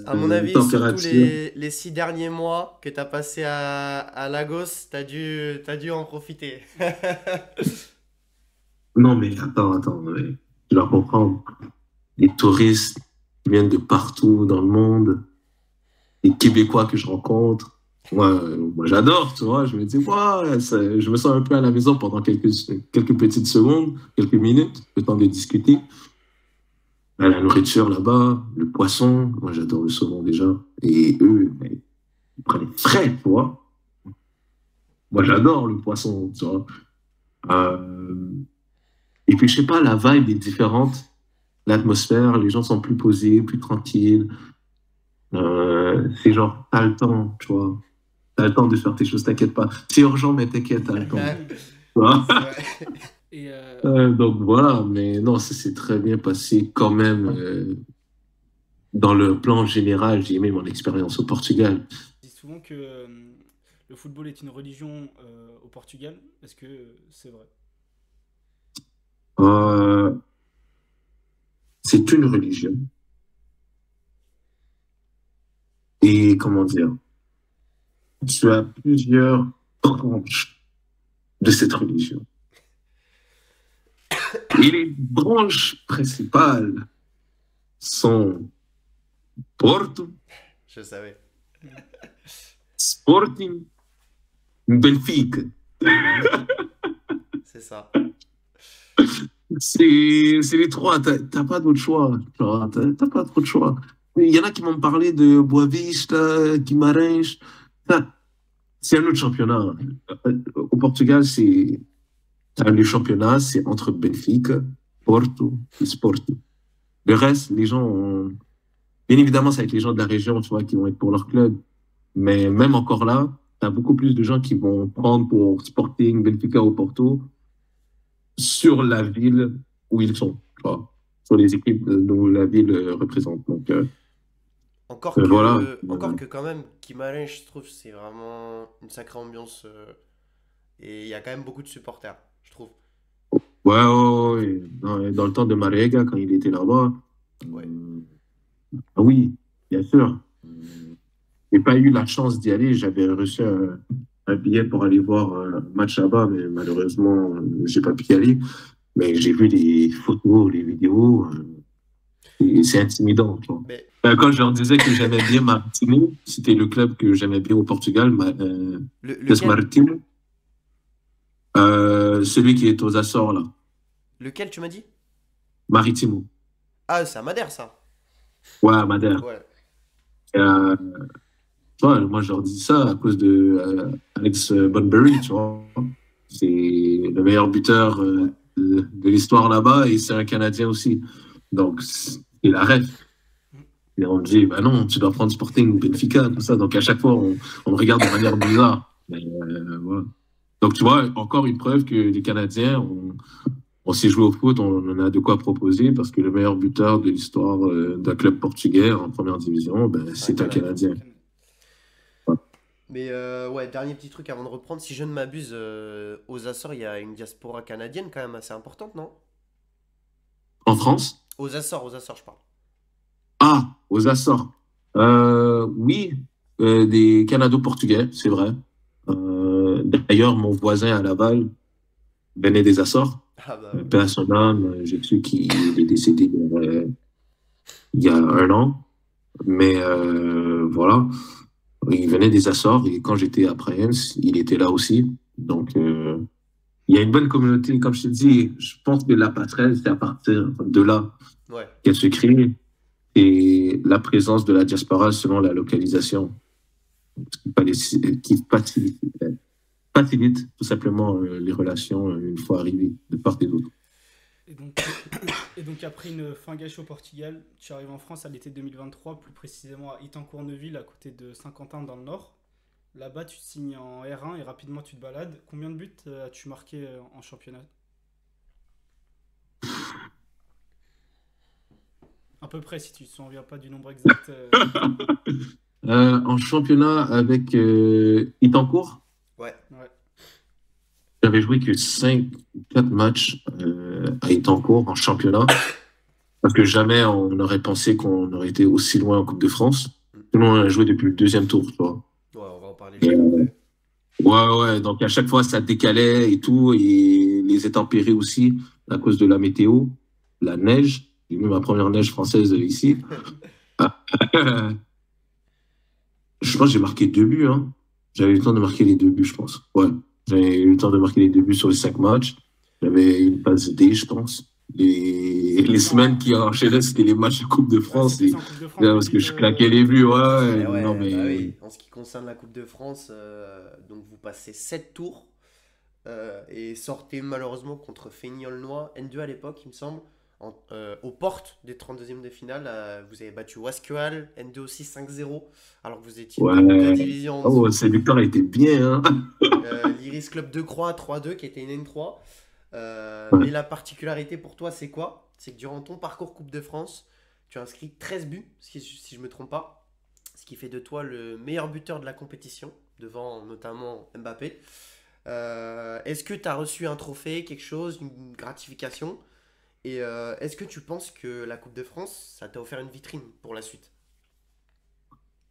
À mon avis, surtout température. les 6 derniers mois que tu as passé à Lagos, t'as dû en profiter. Non, mais attends, mais tu dois comprendre. Les touristes qui viennent de partout dans le monde, les Québécois que je rencontre. Moi j'adore, tu vois. Je me dis, ouais, je me sens un peu à la maison pendant quelques petites secondes, quelques minutes, le temps de discuter. La nourriture là-bas, le poisson, moi j'adore le saumon déjà. Et eux, mais, ils prennent frais, tu vois. Moi j'adore le poisson, tu vois. Euh, et puis je sais pas, la vibe est différente. L'atmosphère, les gens sont plus posés, plus tranquilles. C'est genre, t'as le temps, tu vois. T'as le temps de faire tes choses, t'inquiète pas. C'est urgent, mais t'inquiète, t'as le temps. Tu vois. C'est vrai. Et Donc voilà, mais non, ça s'est très bien passé quand même. Dans le plan général, j'ai aimé mon expérience au Portugal. on dit souvent que le football est une religion au Portugal. Est-ce que c'est vrai? Euh, c'est une religion. Et comment dire, tu as plusieurs branches de cette religion. Et les branches principales sont Porto, Je savais. Sporting, Benfica. C'est ça. C'est les trois, t'as pas d'autre choix. Genre, t'as pas trop de choix. Il y en a qui m'ont parlé de Boavista, Guimarães. Ça, c'est un autre championnat. Au Portugal, le championnat, c'est entre Benfica, Porto et Sporting. Le reste, les gens ont... Bien évidemment, c'est avec les gens de la région, tu vois, qui vont être pour leur club. Mais même encore là, t'as beaucoup plus de gens qui vont prendre pour Sporting, Benfica ou Porto sur la ville où ils sont, tu vois, sur les équipes dont la ville représente. Donc, voilà. Encore que quand même, Guimarães, je trouve, c'est vraiment une sacrée ambiance. Et il y a quand même beaucoup de supporters, je trouve. Ouais. Dans le temps de Marega, quand il était là-bas, Ouais. ah oui, bien sûr. J'ai pas eu la chance d'y aller. J'avais reçu un billet pour aller voir un match là-bas, mais malheureusement, j'ai pas pu y aller. Mais j'ai vu les photos, les vidéos, et c'est intimidant, tu vois. Mais Quand je leur disais que j'aimais bien Marítimo, c'était le club que j'aimais bien au Portugal, Los lequel? Marítimo, celui qui est aux Açores, là, Lequel tu m'as dit? Marítimo. Ah, c'est à Madère, ça. Ouais, à Madère. Ouais. Euh, Ouais, moi, je leur dis ça à cause de Alex Bunbury, tu vois. C'est le meilleur buteur Ouais. de l'histoire là-bas et c'est un Canadien aussi. Donc, c'est la ref. Et on me dit, bah non, tu dois prendre Sporting ou Benfica, tout ça. Donc, à chaque fois, on me regarde de manière bizarre. Mais, voilà. Donc, tu vois, encore une preuve que les Canadiens On s'est joué au foot, on en a de quoi proposer parce que le meilleur buteur de l'histoire d'un club portugais en première division, ben, c'est un Canadien. Canadien. Mais ouais, dernier petit truc avant de reprendre. Si je ne m'abuse, aux Açores, il y a une diaspora canadienne quand même assez importante, non? En France? Aux Açores, je parle. Ah, aux Açores. Oui, des Canado-Portugais, c'est vrai. D'ailleurs, mon voisin à Laval venait des Açores. Ah bah Paix à son âme, j'ai su qu'il est décédé il y a 1 an. Mais voilà, il venait des Açores et quand j'étais à Payens, il était là aussi. Donc, il y a une bonne communauté. Comme je te dis, je pense que la passerelle, c'est à partir de là ouais. qu'elle se crée et la présence de la diaspora selon la localisation qui facilite tout simplement les relations une fois arrivées de part et d'autre. Et donc, et donc après une fin gâchée au Portugal, tu arrives en France à l'été 2023, plus précisément à Itancourt-Neuville, à côté de Saint-Quentin dans le nord. Là-bas, tu te signes en R1 et rapidement tu te balades. Combien de buts as-tu marqué en championnat? À peu près, si tu ne te souviens pas du nombre exact. En championnat avec Itancourt, Ouais. Ouais. j'avais joué que 4 matchs à Itancourt en championnat. Parce que jamais on aurait pensé qu'on aurait été aussi loin en Coupe de France. Tout le monde a joué depuis le deuxième tour, tu vois. Ouais, on va en parler Et, juste après. ouais, donc à chaque fois ça décalait et tout, et les intempéries aussi, à cause de la météo, la neige. J'ai eu ma première neige française ici. Je pense que j'ai marqué 2 buts, hein. J'avais eu le temps de marquer les 2 buts, je pense. Ouais, j'avais eu le temps de marquer les 2 buts sur les 5 matchs. J'avais une passe D, je pense. Les semaines qui enchaînaient, c'était les matchs de Coupe de Ouais, France. c'était Et, ça en Coupe de France. parce que je claquais les buts, ouais. Eh ouais, Non, bah mais oui. En ce qui concerne la Coupe de France, donc vous passez 7 tours et sortez malheureusement contre Feignolnois, N2 à l'époque, il me semble, aux portes des 32e de finale. Vous avez battu Wasquehal, N2 aussi 5-0, alors que vous étiez deux ouais. divisions en Oh, dessous. cette victoire était bien, hein. L'Iris Club de Croix 3-2 qui était une N3. Ouais. Mais la particularité pour toi, c'est quoi? C'est que durant ton parcours Coupe de France, tu as inscrit 13 buts, si je ne me trompe pas, ce qui fait de toi le meilleur buteur de la compétition, devant notamment Mbappé. Est-ce que tu as reçu un trophée, quelque chose, une gratification? Et est-ce que tu penses que la Coupe de France, ça t'a offert une vitrine pour la suite?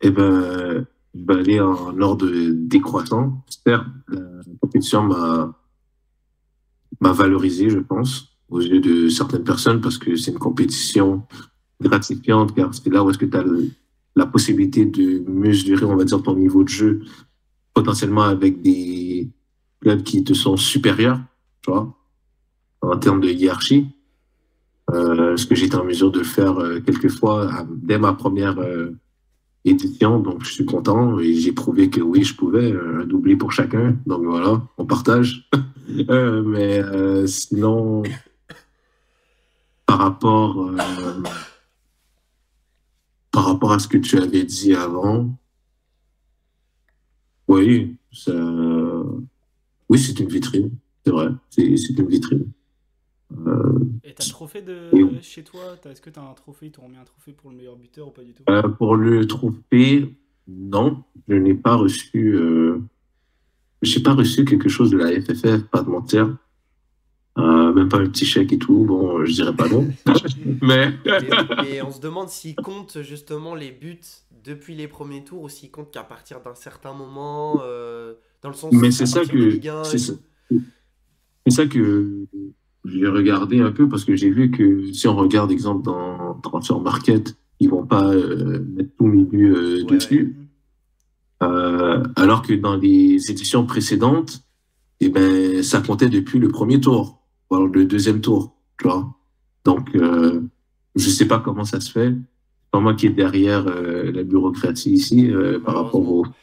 Eh ben, je vais aller en ordre décroissant. Certes, la compétition m'a valorisé, je pense, aux yeux de certaines personnes, parce que c'est une compétition gratifiante, car c'est là où est-ce que tu as la possibilité de mesurer, on va dire, ton niveau de jeu, potentiellement avec des clubs qui te sont supérieurs, tu vois, en termes de hiérarchie. Ce que j'étais en mesure de faire quelques fois dès ma première édition, donc je suis content et j'ai prouvé que oui, je pouvais un doublé pour chacun. Donc voilà, on partage. Mais sinon, par rapport, euh, par rapport à ce que tu avais dit avant, oui, oui, c'est une vitrine, c'est vrai, c'est une vitrine. Et t'as le trophée Et, de chez toi? Est-ce que t'as un trophée? Ils t'ont remis un trophée pour le meilleur buteur ou pas du tout? pour le trophée, non, je n'ai pas reçu, j'ai pas reçu quelque chose de la FFF, pas de mentir. Même pas un petit chèque et tout, bon, je dirais pas non. Mais, Et on se demande s'il compte justement les buts depuis les premiers tours ou s'il compte qu'à partir d'un certain moment, dans le sens mais à partir de Ligue 1 et tout. c'est ça que j'ai regardé un peu parce que j'ai vu que si on regarde, exemple, dans Transfer Market, ils vont pas mettre tous mes buts Ouais, ouais. dessus. Alors que dans les éditions précédentes, eh ben, ça comptait depuis le premier tour, voire le deuxième tour, tu vois. Donc, je sais pas comment ça se fait. C'est pas moi qui est derrière la bureaucratie ici par rapport Malheureusement.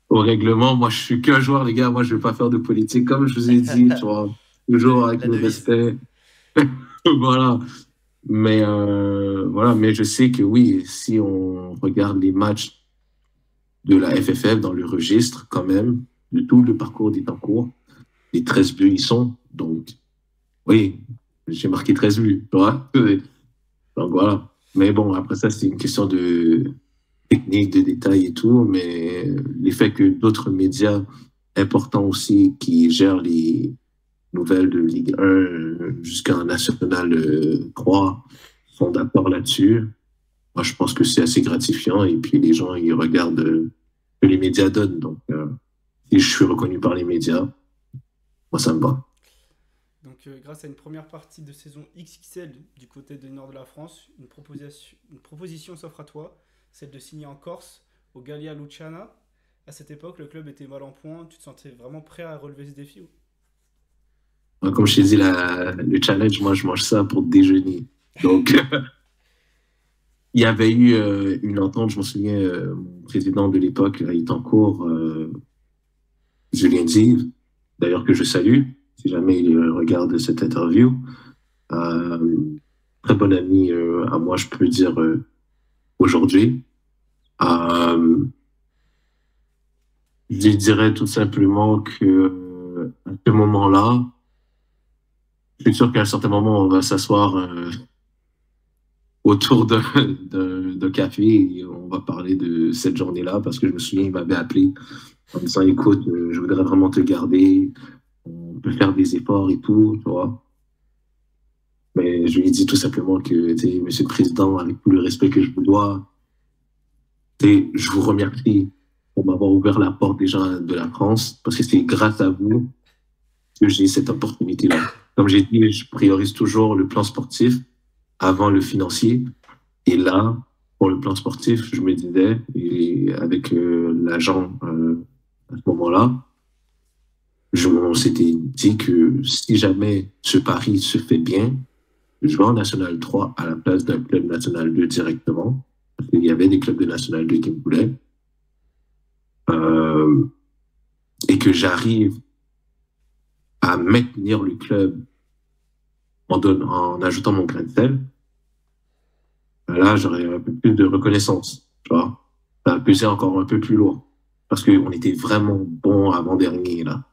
au règlement. Moi, je suis qu'un joueur, les gars. Moi, je vais pas faire de politique, comme je vous ai dit, tu vois. Toujours avec La le devise. respect. Voilà. Mais voilà, mais je sais que oui, si on regarde les matchs de la FFF dans le registre, quand même, de tout le parcours des Tancours, les 13 buts, ils sont. Donc, Oui, j'ai marqué 13 buts, tu vois. Donc voilà. Mais bon, après ça, c'est une question de technique, de détails et tout, mais l'effet que d'autres médias importants aussi qui gèrent les nouvelles de Ligue 1 jusqu'à National 3 sont d'accord là-dessus. Moi, je pense que c'est assez gratifiant et puis les gens, ils regardent ce que les médias donnent. Donc, si je suis reconnu par les médias, moi, ça me va. Donc, grâce à une première partie de saison XXL du côté du nord de la France, une proposition s'offre à toi, celle de signer en Corse au Gallia Luciana. À cette époque, le club était mal en point. Tu te sentais vraiment prêt à relever ce défi? Comme je t'ai dit, le challenge, moi, je mange ça pour déjeuner. Donc, il y avait eu une entente, je me souviens, mon président de l'époque, là, il est en cours, Julien Dive, d'ailleurs que je salue, si jamais il regarde cette interview. Euh, Très bon ami à moi, je peux dire aujourd'hui. Euh, je dirais tout simplement que à ce moment-là, je suis sûr qu'à un certain moment, on va s'asseoir autour de café et on va parler de cette journée-là parce que je me souviens, il m'avait appelé en me disant, écoute, je voudrais vraiment te garder, on peut faire des efforts et tout, tu vois. Mais je lui ai dit tout simplement que, tu sais, monsieur le président, avec tout le respect que je vous dois, tu sais, je vous remercie pour m'avoir ouvert la porte déjà de la France parce que c'est grâce à vous que j'ai cette opportunité-là. Comme j'ai dit, je priorise toujours le plan sportif avant le financier. Et là, pour le plan sportif, je me disais, et avec l'agent à ce moment-là, on s'était dit que si jamais ce pari se fait bien, je vais en National 3 à la place d'un club National 2 directement, parce qu'il y avait des clubs de National 2 qui me voulaient, euh, et que j'arrive à maintenir le club en ajoutant mon grain de sel, là, j'aurais un peu plus de reconnaissance, tu vois. Ça a pesé encore un peu plus lourd, parce qu'on était vraiment bon avant-dernier, là.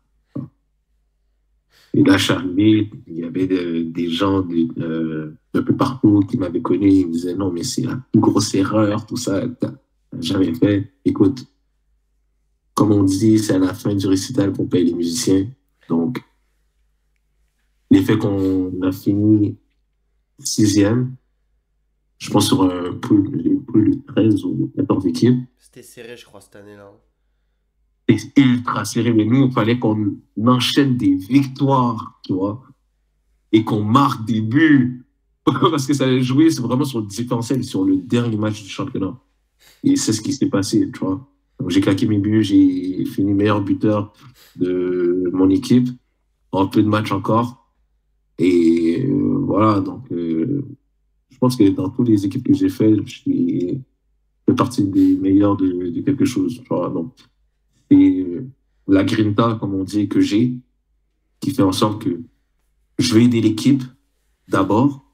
Et là, je suis arrivé, il y avait des gens d'un peu partout qui m'avaient connu, ils me disaient non, mais c'est la plus grosse erreur, tout ça, t'as jamais fait. Écoute, comme on dit, c'est à la fin du récital qu'on paye les musiciens. Donc, l'effet qu'on a fini sixième, je pense sur un pool de 13 ou 14 équipes, C'était serré, je crois, cette année-là. c'est ultra serré. Mais nous, il fallait qu'on enchaîne des victoires, tu vois, et qu'on marque des buts. Parce que ça allait jouer vraiment sur le différentiel, sur le dernier match du championnat. Et c'est ce qui s'est passé, tu vois. Donc, j'ai claqué mes buts, j'ai fini meilleur buteur de mon équipe, en peu de matchs encore. Et voilà, donc je pense que dans toutes les équipes que j'ai faites, je fais partie des meilleurs de quelque chose. Tu vois. Donc, c'est la grinta, comme on dit, que j'ai, qui fait en sorte que je vais aider l'équipe d'abord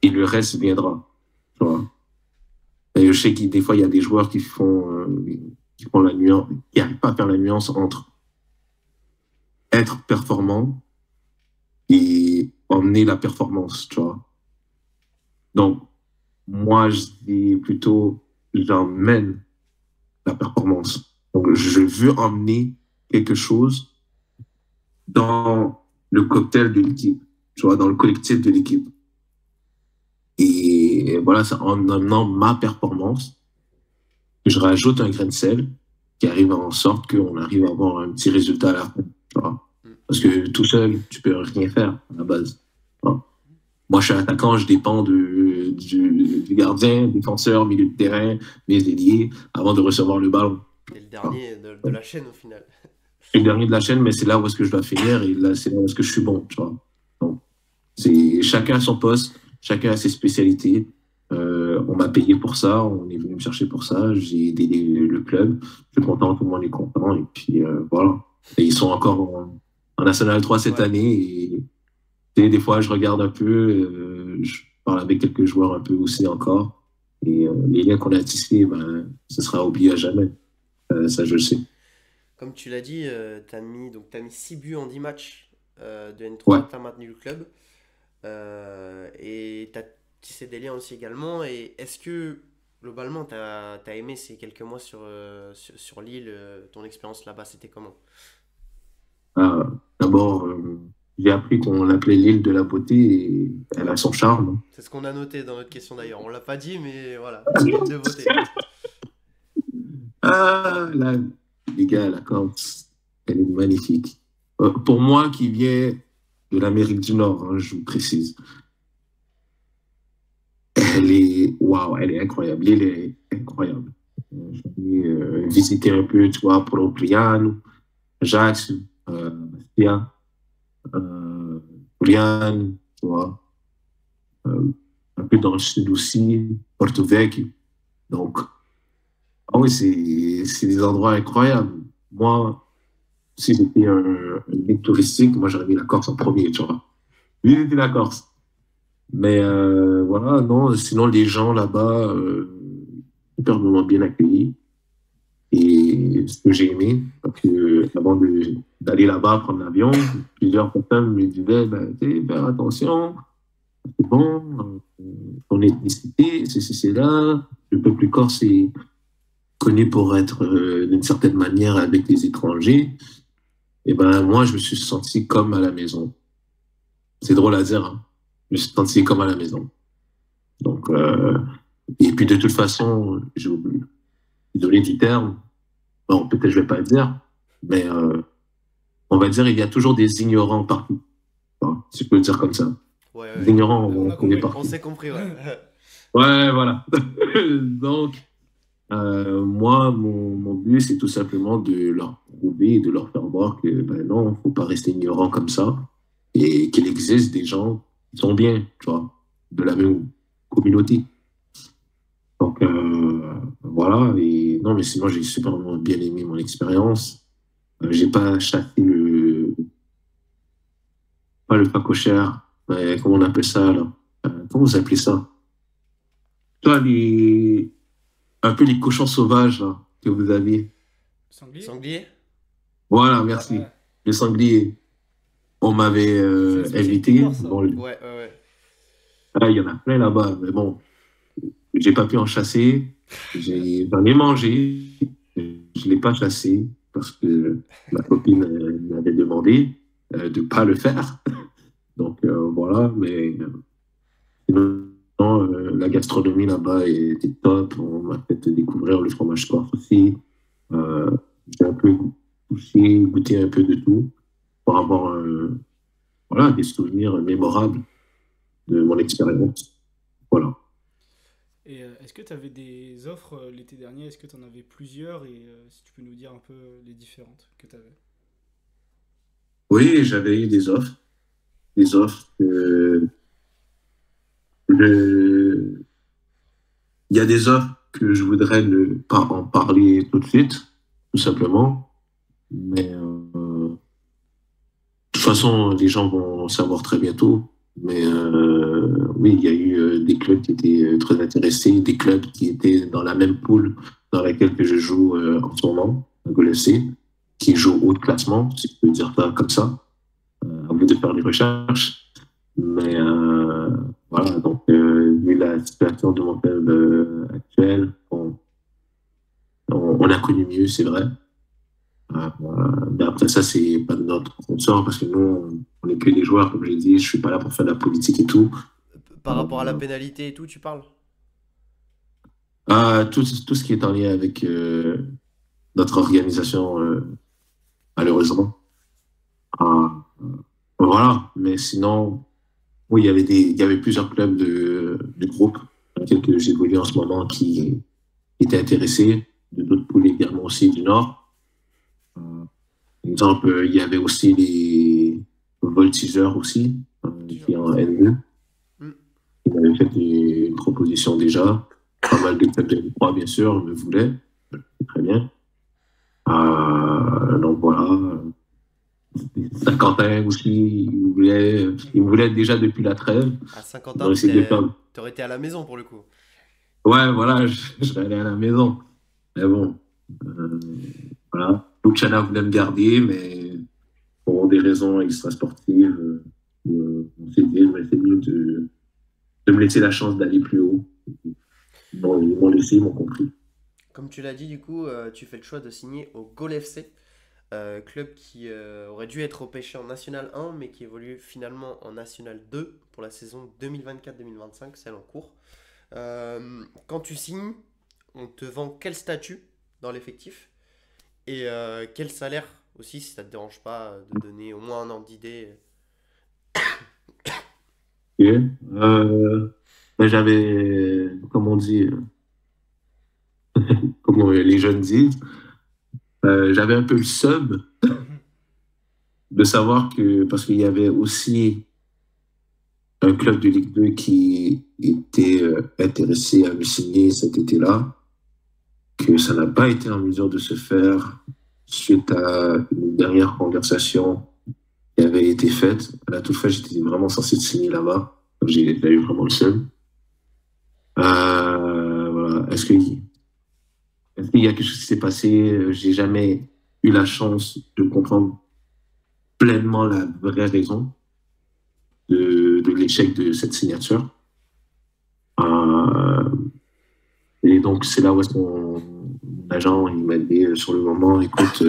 et le reste viendra. Tu vois. Et je sais que des fois, il y a des joueurs qui font la nuance, qui n'arrivent pas à faire la nuance entre être performant et emmener la performance, tu vois. Donc, moi, je dis plutôt, j'emmène la performance. Donc, je veux emmener quelque chose dans le cocktail de l'équipe, tu vois, dans le collectif de l'équipe. Et voilà, c'est en amenant ma performance, que je rajoute un grain de sel qui arrive en sorte qu'on arrive à avoir un petit résultat à la fin, tu vois. Parce que tout seul, tu peux rien faire à la base. Tu vois. Moi, je suis attaquant, je dépends du gardien, défenseur, milieu de terrain, mes ailiers, avant de recevoir le ballon. Et le Tu vois. dernier de la chaîne, au final. Je suis le dernier de la chaîne, mais c'est là où est-ce que je dois finir et là, c'est là où est-ce que je suis bon, tu vois. Donc, c'est chacun à son poste, chacun a ses spécialités. On m'a payé pour ça, on est venu me chercher pour ça, j'ai aidé le club, je suis content, tout le monde est content, et puis voilà. Et ils sont encore en National 3 cette Ouais. année, et des fois je regarde un peu, je parle avec quelques joueurs un peu aussi encore, et les liens qu'on a tissés, ben, ce sera oublié à jamais. Ça, je le sais. Comme tu l'as dit, t'as mis 6 buts en 10 matchs de Ouais. N3, t'as maintenu le club. Et tu as tissé des liens aussi également. Et est-ce que globalement, tu as aimé ces quelques mois sur l'île, ton expérience là-bas, c'était comment? Euh, D'abord, j'ai appris qu'on l'appelait l'île de la beauté et elle a son charme. C'est ce qu'on a noté dans notre question d'ailleurs. On l'a pas dit, mais voilà, l'île de beauté. Ah, là, les gars, la Corse, elle est magnifique. Pour moi qui viens de l'Amérique du Nord, hein, je vous précise, elle est, waouh, elle est incroyable. L'île est incroyable. J'ai visité un peu, tu vois, Propriano, Ajaccio, Bastia, euh, Brianne, tu vois, euh, un peu dans le sud aussi, Porto Vecchio. Donc, ah oui, c'est des endroits incroyables. Moi, si j'étais un guide touristique, moi j'aurais mis la Corse en premier, tu vois. Visiter la Corse. Mais voilà, non, sinon les gens là-bas, superbement bien accueillis. Et ce que j'ai aimé, parce que d'aller là-bas, prendre l'avion, plusieurs personnes me disaient, ben, tu sais, faire attention, c'est bon, ton ethnicité, c'est là. Le peuple corse est connu pour être d'une certaine manière avec les étrangers. Et ben moi, je me suis senti comme à la maison. C'est drôle à dire, hein. Je me suis senti comme à la maison. Donc, et puis de toute façon, j'ai oublié, désolé du terme, bon, peut-être je vais pas le dire, mais on va dire il y a toujours des ignorants partout. Enfin, si je peux le dire comme ça. Ouais, Des ouais, ignorants, On a on est compris. on partout. s'est compris, ouais. Ouais, voilà. Donc, moi, mon but, c'est tout simplement de leur prouver et de leur faire voir que, ben non, faut pas rester ignorant comme ça et qu'il existe des gens qui sont bien, tu vois, de la même communauté. Donc, voilà. Et non, mais sinon, j'ai super bien aimé mon expérience. J'ai pas chassé pas le phacochère, mais comment on appelle ça, là? Comment vous appelez ça? Toi, un peu les cochons sauvages, là, que vous avez. Sanglier? Sanglier? Voilà, merci. Ouais. Le sanglier, on m'avait C'est une spécialité invité. corse, ça. Bon, Ouais, ouais, ouais. là, il y en a plein là-bas, mais bon, j'ai pas pu en chasser. J'en ai mangé. Je l'ai pas chassé parce que ma copine m'avait demandé de pas le faire. Donc voilà, mais sinon, la gastronomie là-bas était top. On m'a fait découvrir le fromage corse aussi. Euh, j'ai un peu touché, goûté un peu de tout pour avoir voilà, des souvenirs mémorables de mon expérience. Voilà. Et est-ce que tu avais des offres l'été dernier? Est-ce que tu en avais plusieurs? Et si tu peux nous dire un peu les différentes que tu avais. Oui, j'avais eu des offres. Je- Il y a des offres que je voudrais ne pas en parler tout de suite, tout simplement. Mais de toute façon, les gens vont savoir très bientôt. Mais oui, il y a eu des clubs qui étaient très intéressés, des clubs qui étaient dans la même poule dans laquelle que je joue en ce moment, à GolFC, qui joue haut de classement, si je peux dire ça comme ça. À vous de faire des recherches. Mais voilà, donc vu la situation de mon club actuel, on a connu mieux, c'est vrai. Mais après ça, c'est pas de notre ressort parce que nous, on est que des joueurs, comme j'ai dit, je suis pas là pour faire de la politique et tout. Par rapport à la Euh, pénalité et tout, tu parles? tout ce qui est en lien avec notre organisation, malheureusement. Euh, voilà, mais sinon, oui, il y avait plusieurs clubs de groupe dans lesquels j'évolue en ce moment qui étaient intéressés, de d'autres poules également aussi du Nord. Euh, Par exemple, il y avait aussi les voltigeurs aussi, qui est Toujours, en ouais. N2. Hmm. Ils m'avaient fait une proposition déjà. Pas mal de clubs de N3, bien sûr, me voulaient. C'est très bien. Donc voilà. Saint-Quentin aussi, ils me voulaient déjà depuis la trêve. À Ils Saint-Quentin, ont essayé de faire. t'aurais été à la maison pour le coup. Ouais, voilà, je vais aller à la maison. Mais bon, euh, voilà. Luciana voulait me garder, mais pour des raisons extra-sportives, on s'est dit, c'est mieux de me laisser la chance d'aller plus haut. Bon, ils m'ont laissé, ils m'ont compris. Comme tu l'as dit, du coup, tu fais le choix de signer au Gol FC, club qui aurait dû être repêché en National 1, mais qui évolue finalement en National 2 pour la saison 2024-2025, celle en cours. Quand tu signes, on te vend quel statut dans l'effectif et quel salaire aussi, si ça ne te dérange pas de donner au moins un ordre d'idée. Ok. Ben, j'avais, comme on dit, comme les jeunes disent, j'avais un peu le seum de savoir que, parce qu'il y avait aussi un club de Ligue 2 qui était intéressé à me signer cet été-là, que ça n'a pas été en mesure de se faire suite à une dernière conversation qui avait été faite. À la toute fin, j'étais vraiment censé signer là-bas. Donc, j'ai eu vraiment le seum. Voilà. Est-ce qu'il y a quelque chose qui s'est passé? J'ai jamais eu la chance de comprendre pleinement la vraie raison de l'échec de cette signature. Et donc, c'est là où est-ce mon agent il m'a dit sur le moment, écoute,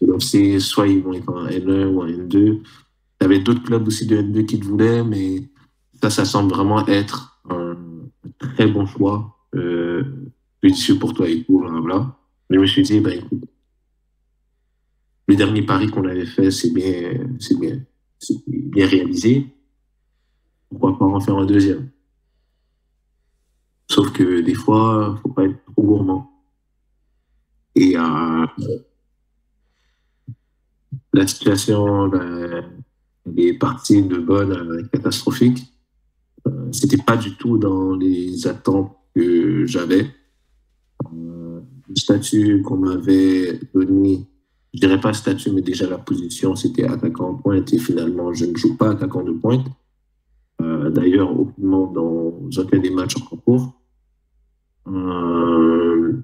l'OFC, soit ils vont être en N1 ou en N2. Il y avait d'autres clubs aussi de N2 qui te voulaient, mais ça semble vraiment être un très bon choix, judicieux pour toi et tout, blablabla. Mais je me suis dit, ben écoute, le dernier pari qu'on avait fait, c'est bien réalisé. Pourquoi pas en faire un deuxième? Sauf que des fois, faut pas être trop gourmand. Et la situation, ben, elle est partie de bonne à catastrophique. C'était pas du tout dans les attentes que j'avais. Le statut qu'on m'avait donné, je dirais pas statut, mais déjà la position, c'était attaquant en pointe. Et finalement, je ne joue pas attaquant de pointe. D'ailleurs, aucunement dans aucun des matchs en concours.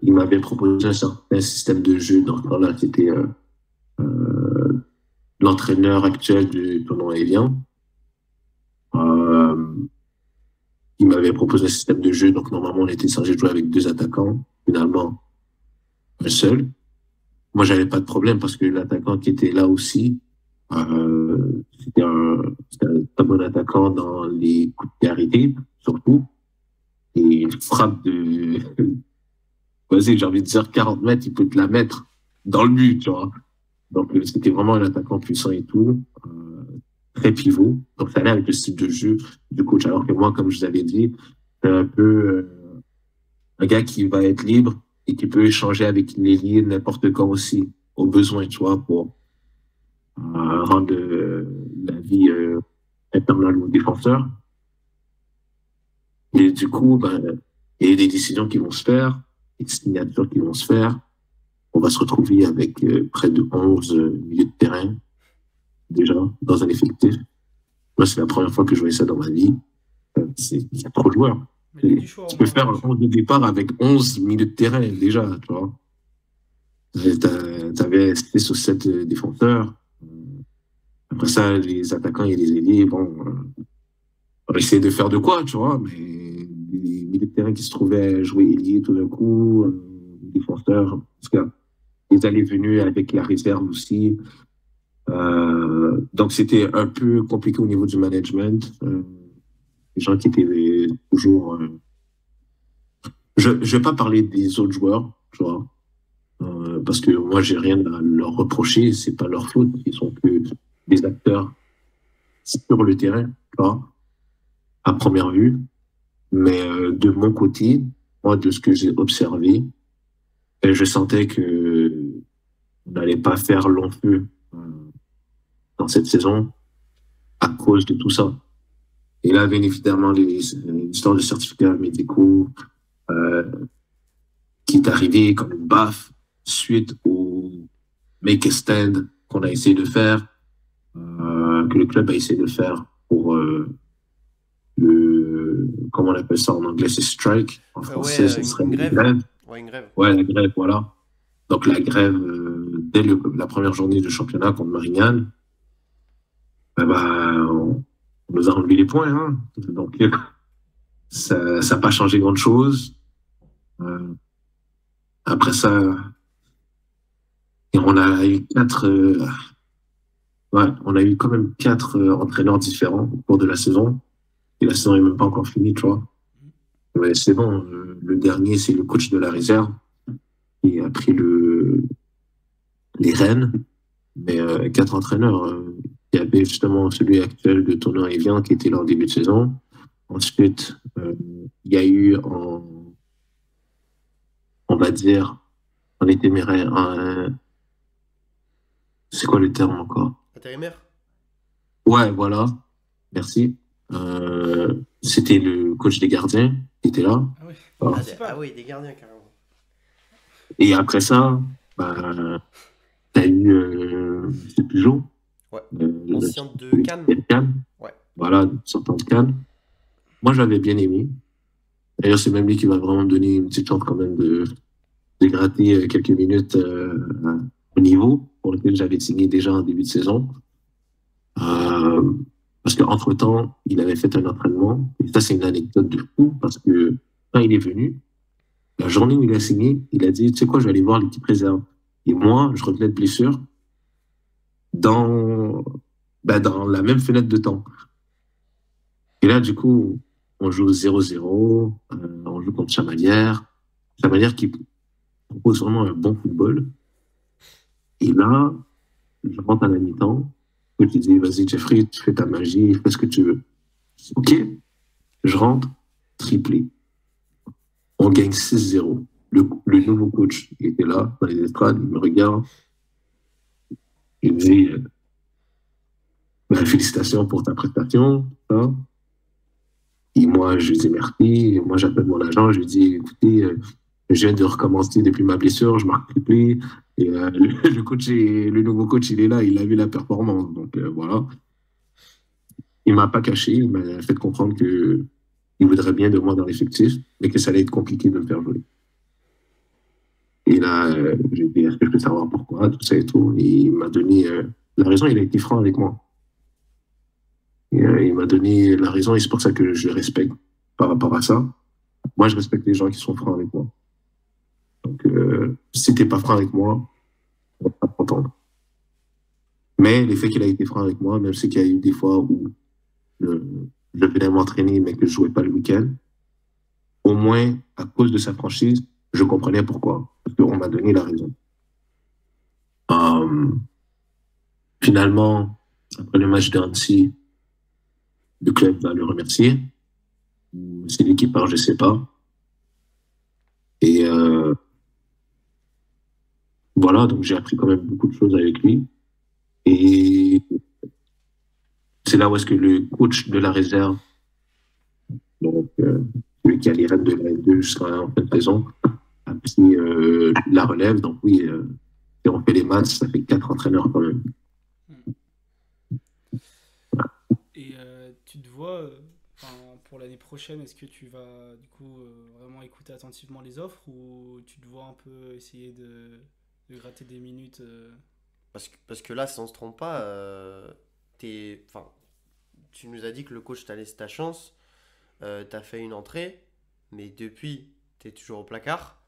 Il m'avait proposé un certain système de jeu. Donc là, c'était l'entraîneur actuel du tournoi Evian. Il m'avait proposé un système de jeu. Donc normalement, on était censé jouer avec 2 attaquants. Finalement, un seul. Moi, j'avais pas de problème parce que l'attaquant qui était là aussi, c'était un très bon attaquant dans les coups de pied arrêtés, surtout. Et une frappe de, vas-y, j'ai envie de dire 40 mètres, il peut te la mettre dans le but, tu vois. Donc, c'était vraiment un attaquant puissant et tout, très pivot. Donc, ça allait avec le style de jeu du coach. Alors que moi, comme je vous avais dit, c'est un peu un gars qui va être libre et qui peut échanger avec l'ailier n'importe quand aussi, au besoin, tu vois, pour rendre la vie infernale aux défenseurs. Et du coup, ben, il y a des décisions qui vont se faire, des signatures qui vont se faire. On va se retrouver avec près de 11 milieux de terrain, déjà, dans un effectif. Moi, c'est la première fois que je voyais ça dans ma vie. Il y a trop de joueurs. Tu peux faire un 11 de départ avec 11 milieux de terrain, déjà, tu vois. T'avais 6 ou 7 défenseurs. Après ça, les attaquants et les ailiers, bon, on essayait de faire de quoi, tu vois, mais les milieux de terrain qui se trouvaient jouer ailier tout d'un coup, les défenseurs, parce que ils allaient venus avec la réserve aussi. Donc, c'était un peu compliqué au niveau du management. Les gens qui étaient toujours... Je ne vais pas parler des autres joueurs, tu vois, parce que moi, j'ai rien à leur reprocher, c'est pas leur faute, ils sont que des acteurs sur le terrain, tu vois, à première vue. Mais de mon côté, moi, de ce que j'ai observé, je sentais que on n'allait pas faire long feu dans cette saison à cause de tout ça. Et là, bien évidemment, les histoires de certificats médicaux qui est arrivé comme une baffe suite au make a stand qu'on a essayé de faire, que le club a essayé de faire pour comment on appelle ça en anglais, c'est strike. En français, ce serait une grève. Ouais, une grève. Ouais, la grève, voilà. Donc la grève, dès la première journée de championnat contre Marignane, on nous a enlevé les points. Hein. Donc, ça n'a pas changé grand-chose. Euh, après ça, et on a eu ouais, on a eu quand même 4 entraîneurs différents au cours de la saison. Et la saison n'est même pas encore finie, tu vois. Mais c'est bon. Le dernier, c'est le coach de la réserve qui a pris les rênes. Mais 4 entraîneurs. Il y avait justement celui actuel de Tournoi et Vient qui était là en début de saison. Ensuite, il y a eu on va dire, en éphémère, c'est quoi le terme encore? Intérimaire? Ouais, voilà. Merci. C'était le coach des gardiens qui était là. Ah oui. Voilà. Ah oui, des gardiens carrément. Et après ça, bah, t'as eu c'est Peugeot. Ouais. Le Ancien de Cannes. Cannes. Ouais. Voilà, sortant de Cannes. Moi, j'avais bien aimé. D'ailleurs, c'est même lui qui m'a vraiment donné une petite chance quand même de gratter quelques minutes au niveau pour lequel j'avais signé déjà en début de saison. Parce qu'entre-temps, il avait fait un entraînement. Et ça, c'est une anecdote de fou parce que quand il est venu, la journée où il a signé, il a dit, tu sais quoi, je vais aller voir l'équipe réserve. Et moi, je revenais de blessure dans la même fenêtre de temps. Et là, du coup, on joue 0-0, on joue contre Chamalières. Chamalières qui propose vraiment un bon football. Et là, je rentre à la mi-temps. Je dis, vas-y, Jeffrey, tu fais ta magie, fais ce que tu veux. Ok, je rentre, triplé. On gagne 6-0. Le nouveau coach, il était là, dans les estrades, il me regarde. Il me dit, félicitations pour ta prestation. Hein. Et moi, je lui dis merci. Moi, j'appelle mon agent, je lui dis, écoutez, je viens de recommencer depuis ma blessure, je marque triplé. Et le nouveau coach, il est là, il a vu la performance. Donc voilà. Il ne m'a pas caché, il m'a fait comprendre qu'il voudrait bien de moi dans l'effectif, mais que ça allait être compliqué de me faire jouer. Et là, j'ai dit, est-ce que je peux savoir pourquoi, tout ça et tout. Et il m'a donné la raison, il a été franc avec moi. Et, il m'a donné la raison et c'est pour ça que je le respecte par rapport à ça. Moi, je respecte les gens qui sont francs avec moi. Donc, si t'es pas franc avec moi, on va pas t'entendre. Mais le fait qu'il a été franc avec moi, même si qu'il y a eu des fois où je venais m'entraîner, mais que je jouais pas le week-end, au moins, à cause de sa franchise, je comprenais pourquoi. Parce qu'on m'a donné la raison. Finalement, après le match d'Annecy, le club va le remercier. C'est lui qui part, je sais pas. Et voilà, donc j'ai appris quand même beaucoup de choses avec lui. Et c'est là où est-ce que le coach de la réserve, donc celui qui a les rênes de la N2 jusqu'à en fin de saison, a pris la relève. Donc oui, si on fait les maths, ça fait 4 entraîneurs quand même. Et tu te vois, pour l'année prochaine, est-ce que tu vas du coup vraiment écouter attentivement les offres ou tu te vois un peu essayer de gratter des minutes Parce que là, si on se trompe pas, tu nous as dit que le coach t'a laissé ta chance, t'as fait une entrée, mais depuis, t'es toujours au placard.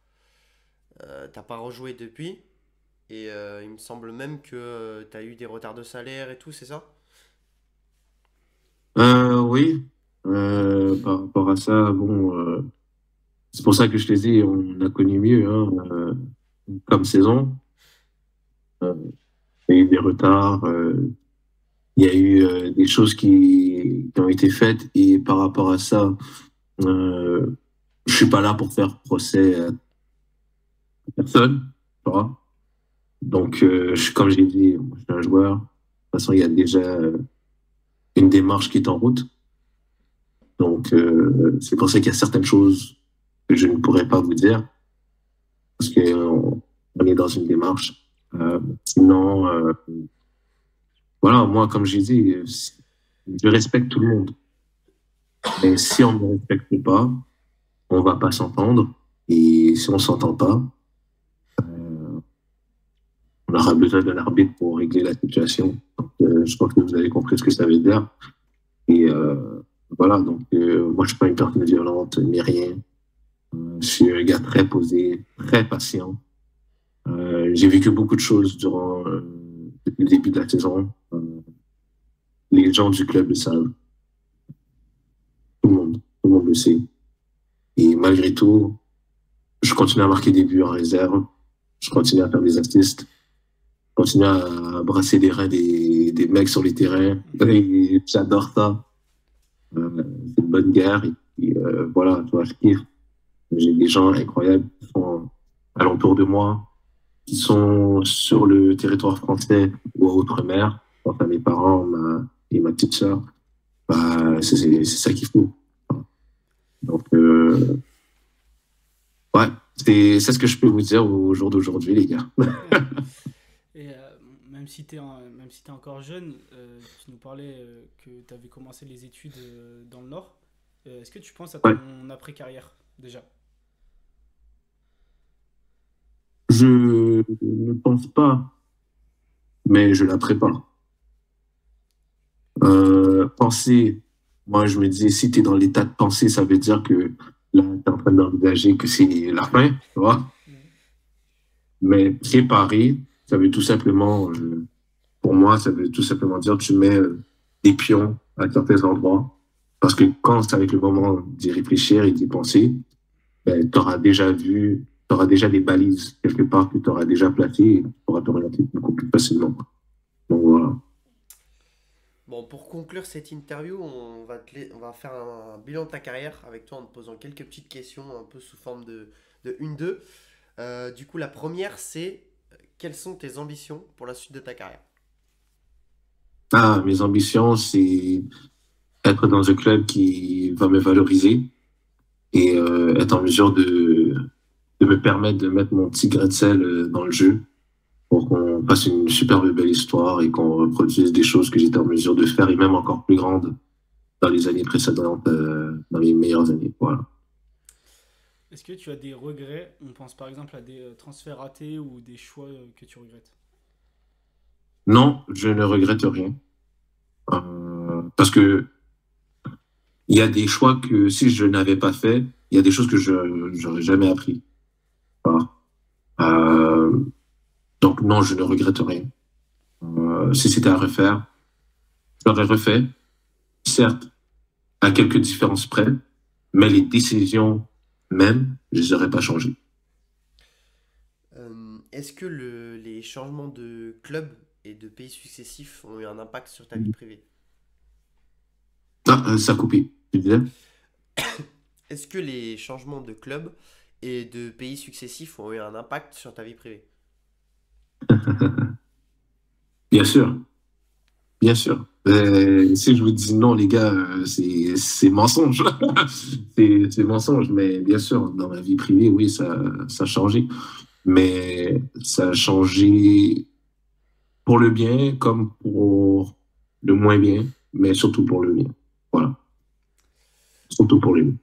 T'as pas rejoué depuis. Et il me semble même que t'as eu des retards de salaire et tout, c'est ça? Oui, par rapport à ça, bon, c'est pour ça que je te dis, on a connu mieux hein, comme saison. Euh, il y a eu des retards, il y a eu des choses qui ont été faites et par rapport à ça, je suis pas là pour faire procès à personne, tu vois. Donc, comme j'ai dit, moi, je suis un joueur. De toute façon, il y a déjà une démarche qui est en route. Donc, c'est pour ça qu'il y a certaines choses que je ne pourrais pas vous dire parce qu'on on est dans une démarche. Sinon, voilà, moi, comme j'ai dit, je respecte tout le monde. Mais si on ne me respecte pas, on va pas s'entendre. Et si on s'entend pas, on aura besoin d'un arbitre pour régler la situation. Donc, je crois que vous avez compris ce que ça veut dire. Et voilà, donc moi, je suis pas une personne violente, ni rien. Je suis un gars très posé, très patient. J'ai vécu beaucoup de choses depuis le début de la saison. Les gens du club le savent, tout le monde le sait. Et malgré tout, je continue à marquer des buts en réserve, je continue à faire des assists, je continue à brasser des reins des mecs sur les terrains. Et j'adore ça. C'est une bonne guerre. Et puis, voilà, tu vois, je kiffe. J'ai des gens incroyables qui sont alentour de moi, qui sont sur le territoire français ou à Outre-mer. Enfin, mes parents et ma petite sœur. Bah, c'est ça qu'il faut. Donc, ouais, c'est ce que je peux vous dire au jour d'aujourd'hui, les gars. Et même si t'es encore jeune, tu nous parlais que tu avais commencé les études dans le Nord. Est-ce que tu penses à Ouais, ton après-carrière déjà? je ne pense pas, mais je la prépare. Penser, moi, je me dis, si tu es dans l'état de pensée, ça veut dire que là, tu es en train d'envisager que c'est la fin, tu vois. Mhm. Mais préparer, ça veut tout simplement, pour moi, ça veut tout simplement dire que tu mets des pions à certains endroits. Parce que quand c'est avec le moment d'y réfléchir et d'y penser, ben, tu auras déjà vu, tu auras déjà des balises quelque part que tu auras déjà placées et tu pourras t'orienter beaucoup plus facilement. Donc voilà. Bon, pour conclure cette interview, on va faire un bilan de ta carrière avec toi en te posant quelques petites questions un peu sous forme de une deux. Du coup, la première, c'est quelles sont tes ambitions pour la suite de ta carrière? Ah, mes ambitions, c'est être dans un club qui va me valoriser et être en mesure de me permettre de mettre mon petit grain de sel dans le jeu pour qu'on fasse une superbe belle histoire et qu'on reproduise des choses que j'étais en mesure de faire et même encore plus grandes dans les années précédentes, dans les meilleures années. Voilà. Est-ce que tu as des regrets? On pense par exemple à des transferts ratés ou des choix que tu regrettes. Non, je ne regrette rien. Parce que il y a des choix que si je n'avais pas fait, il y a des choses que je n'aurais jamais appris. Voilà. Euh, donc non, je ne regrette rien. Si c'était à refaire, je l'aurais refait. Certes, à quelques différences près, mais les décisions même, je ne les aurais pas changées. Est-ce que les changements de club et de pays successifs ont eu un impact sur ta vie privée? Ah, ça a coupé. Tu disais? Est-ce que les changements de club et de pays successifs ont eu un impact sur ta vie privée? Bien sûr, bien sûr. Si je vous dis non, les gars, c'est mensonge. C'est mensonge, mais bien sûr, dans ma vie privée, oui, ça a changé. Mais ça a changé pour le bien comme pour le moins bien, mais surtout pour le bien. Voilà, surtout pour le bien.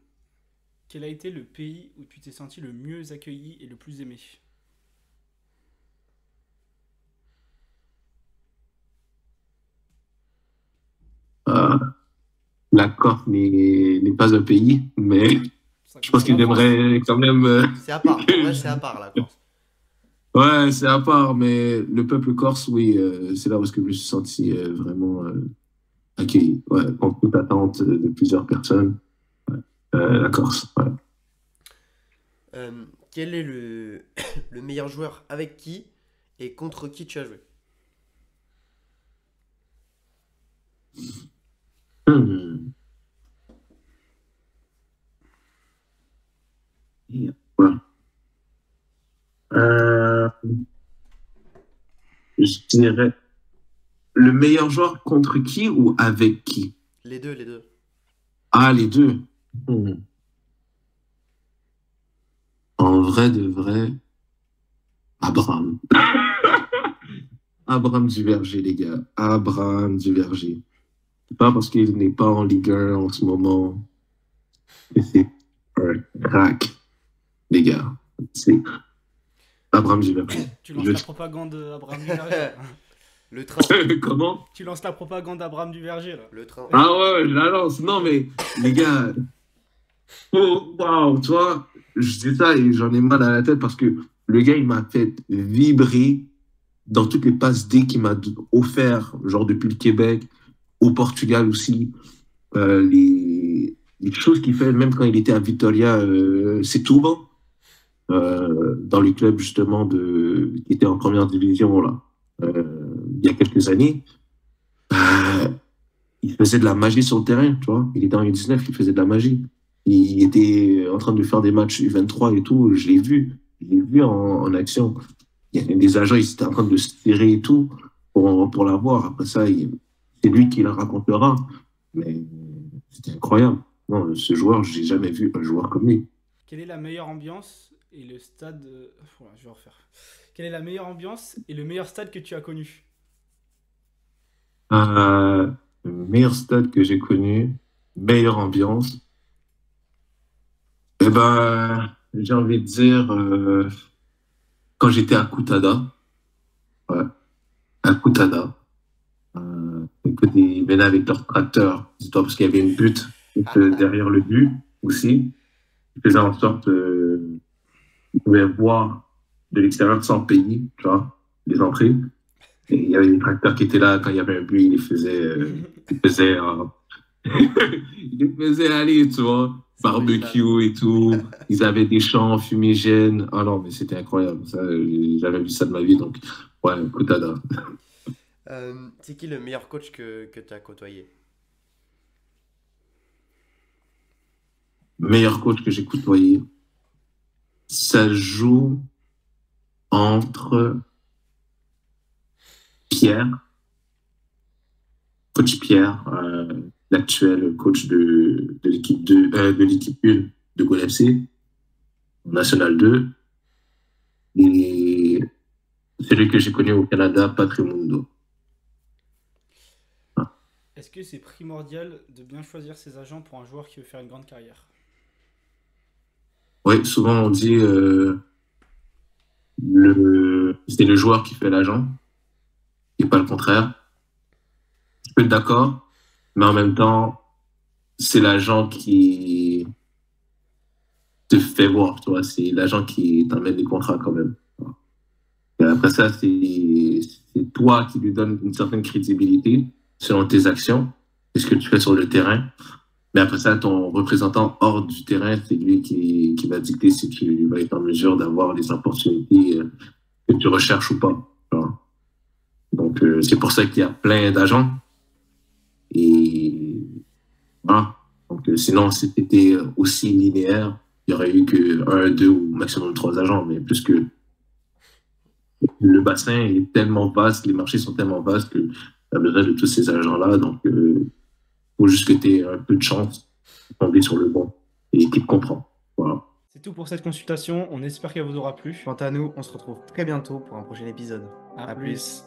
Quel a été le pays où tu t'es senti le mieux accueilli et le plus aimé? Euh, la Corse n'est pas un pays, mais Ça je pense concerne la qu'il France. aimerait quand même C'est à part. En vrai, que c'est à part la Corse. ouais, c'est à part, mais le peuple corse, oui, c'est là où est-ce que je me suis senti vraiment accueilli. Ouais, contre toute attente de plusieurs personnes. La Corse, ouais. Quel est le meilleur joueur avec qui et contre qui tu as joué? Hmm. Ouais. Euh, je dirais le meilleur joueur contre qui ou avec qui? Les deux, les deux. Ah, les deux. Hmm. En vrai de vrai, Abraham. Abraham du Verger, les gars. Abraham du Verger. C'est pas parce qu'il n'est pas en Ligue 1 en ce moment que c'est un crack, les gars. C'est Abraham du Verger. Tu Je lances le la dis. propagande Abraham Duverger. Le train. Comment? Tu lances la propagande d'Abraham du Verger, là. Le train. Ah ouais, je la lance. Non, mais les gars, oh, waouh, tu vois, je dis ça et j'en ai mal à la tête parce que le gars, il m'a fait vibrer dans toutes les passes D qu'il m'a offert, genre depuis le Québec, au Portugal aussi. Les choses qu'il fait, même quand il était à Vitória Setúbal, dans le club justement qui était en première division là, il y a quelques années, euh, il faisait de la magie sur le terrain, tu vois. Il était en U19, il faisait de la magie. Il était en train de faire des matchs U23 et tout, je l'ai vu en action. Il y avait des agents, ils étaient en train de se serrer et tout pour l'avoir. Après ça, c'est lui qui la racontera. Mais c'était incroyable. Non, ce joueur, j'ai jamais vu un joueur comme lui. Quelle est la meilleure ambiance et le stade... Voilà, je vais refaire. Quelle est la meilleure ambiance et le meilleur stade que tu as connu? Le meilleur stade que j'ai connu, meilleure ambiance. Eh ben, j'ai envie de dire, quand j'étais à Kutada, ouais, à Kutada, écoute, ils venaient avec leur tracteur, dis-toi, parce qu'il y avait une butte derrière le but aussi. Ils faisaient en sorte qu'ils pouvaient voir de l'extérieur sans payer, tu vois, les entrées. Et il y avait des tracteurs qui étaient là, quand il y avait un but, ils faisaient, ils les faisaient aller, tu vois, C'est original. barbecue et tout. Ils avaient des champs fumigènes. Ah non, mais c'était incroyable. Ça, j'ai jamais vu ça de ma vie, donc, ouais, Kutada. C'est qui le meilleur coach que tu as côtoyé? Meilleur coach que j'ai côtoyé. Ça joue entre Pierre, coach Pierre, l'actuel coach de l'équipe de l'équipe 1 de Gol FC, National 2, et celui que j'ai connu au Canada, Patrimundo. Est-ce que c'est primordial de bien choisir ses agents pour un joueur qui veut faire une grande carrière? Oui, souvent on dit c'est le joueur qui fait l'agent et pas le contraire. Je peux être d'accord, mais en même temps, c'est l'agent qui te fait voir, tu vois, c'est l'agent qui t'emmène les contrats quand même. Et après ça, c'est toi qui lui donne une certaine crédibilité selon tes actions et ce que tu fais sur le terrain. Mais après ça, ton représentant hors du terrain, c'est lui qui va dicter si tu vas être en mesure d'avoir les opportunités que tu recherches ou pas. Tu vois. Donc, c'est pour ça qu'il y a plein d'agents. Et voilà. Donc, sinon, si c'était aussi linéaire, il y aurait eu que un, deux ou maximum trois agents. Mais plus que le bassin est tellement vaste, les marchés sont tellement vastes que tu as besoin de tous ces agents-là. Donc, faut juste que tu aies un peu de chance de tomber sur le bon et qui te comprend. Voilà. C'est tout pour cette consultation, on espère qu'elle vous aura plu. Quant à nous, on se retrouve très bientôt pour un prochain épisode. À À plus. plus.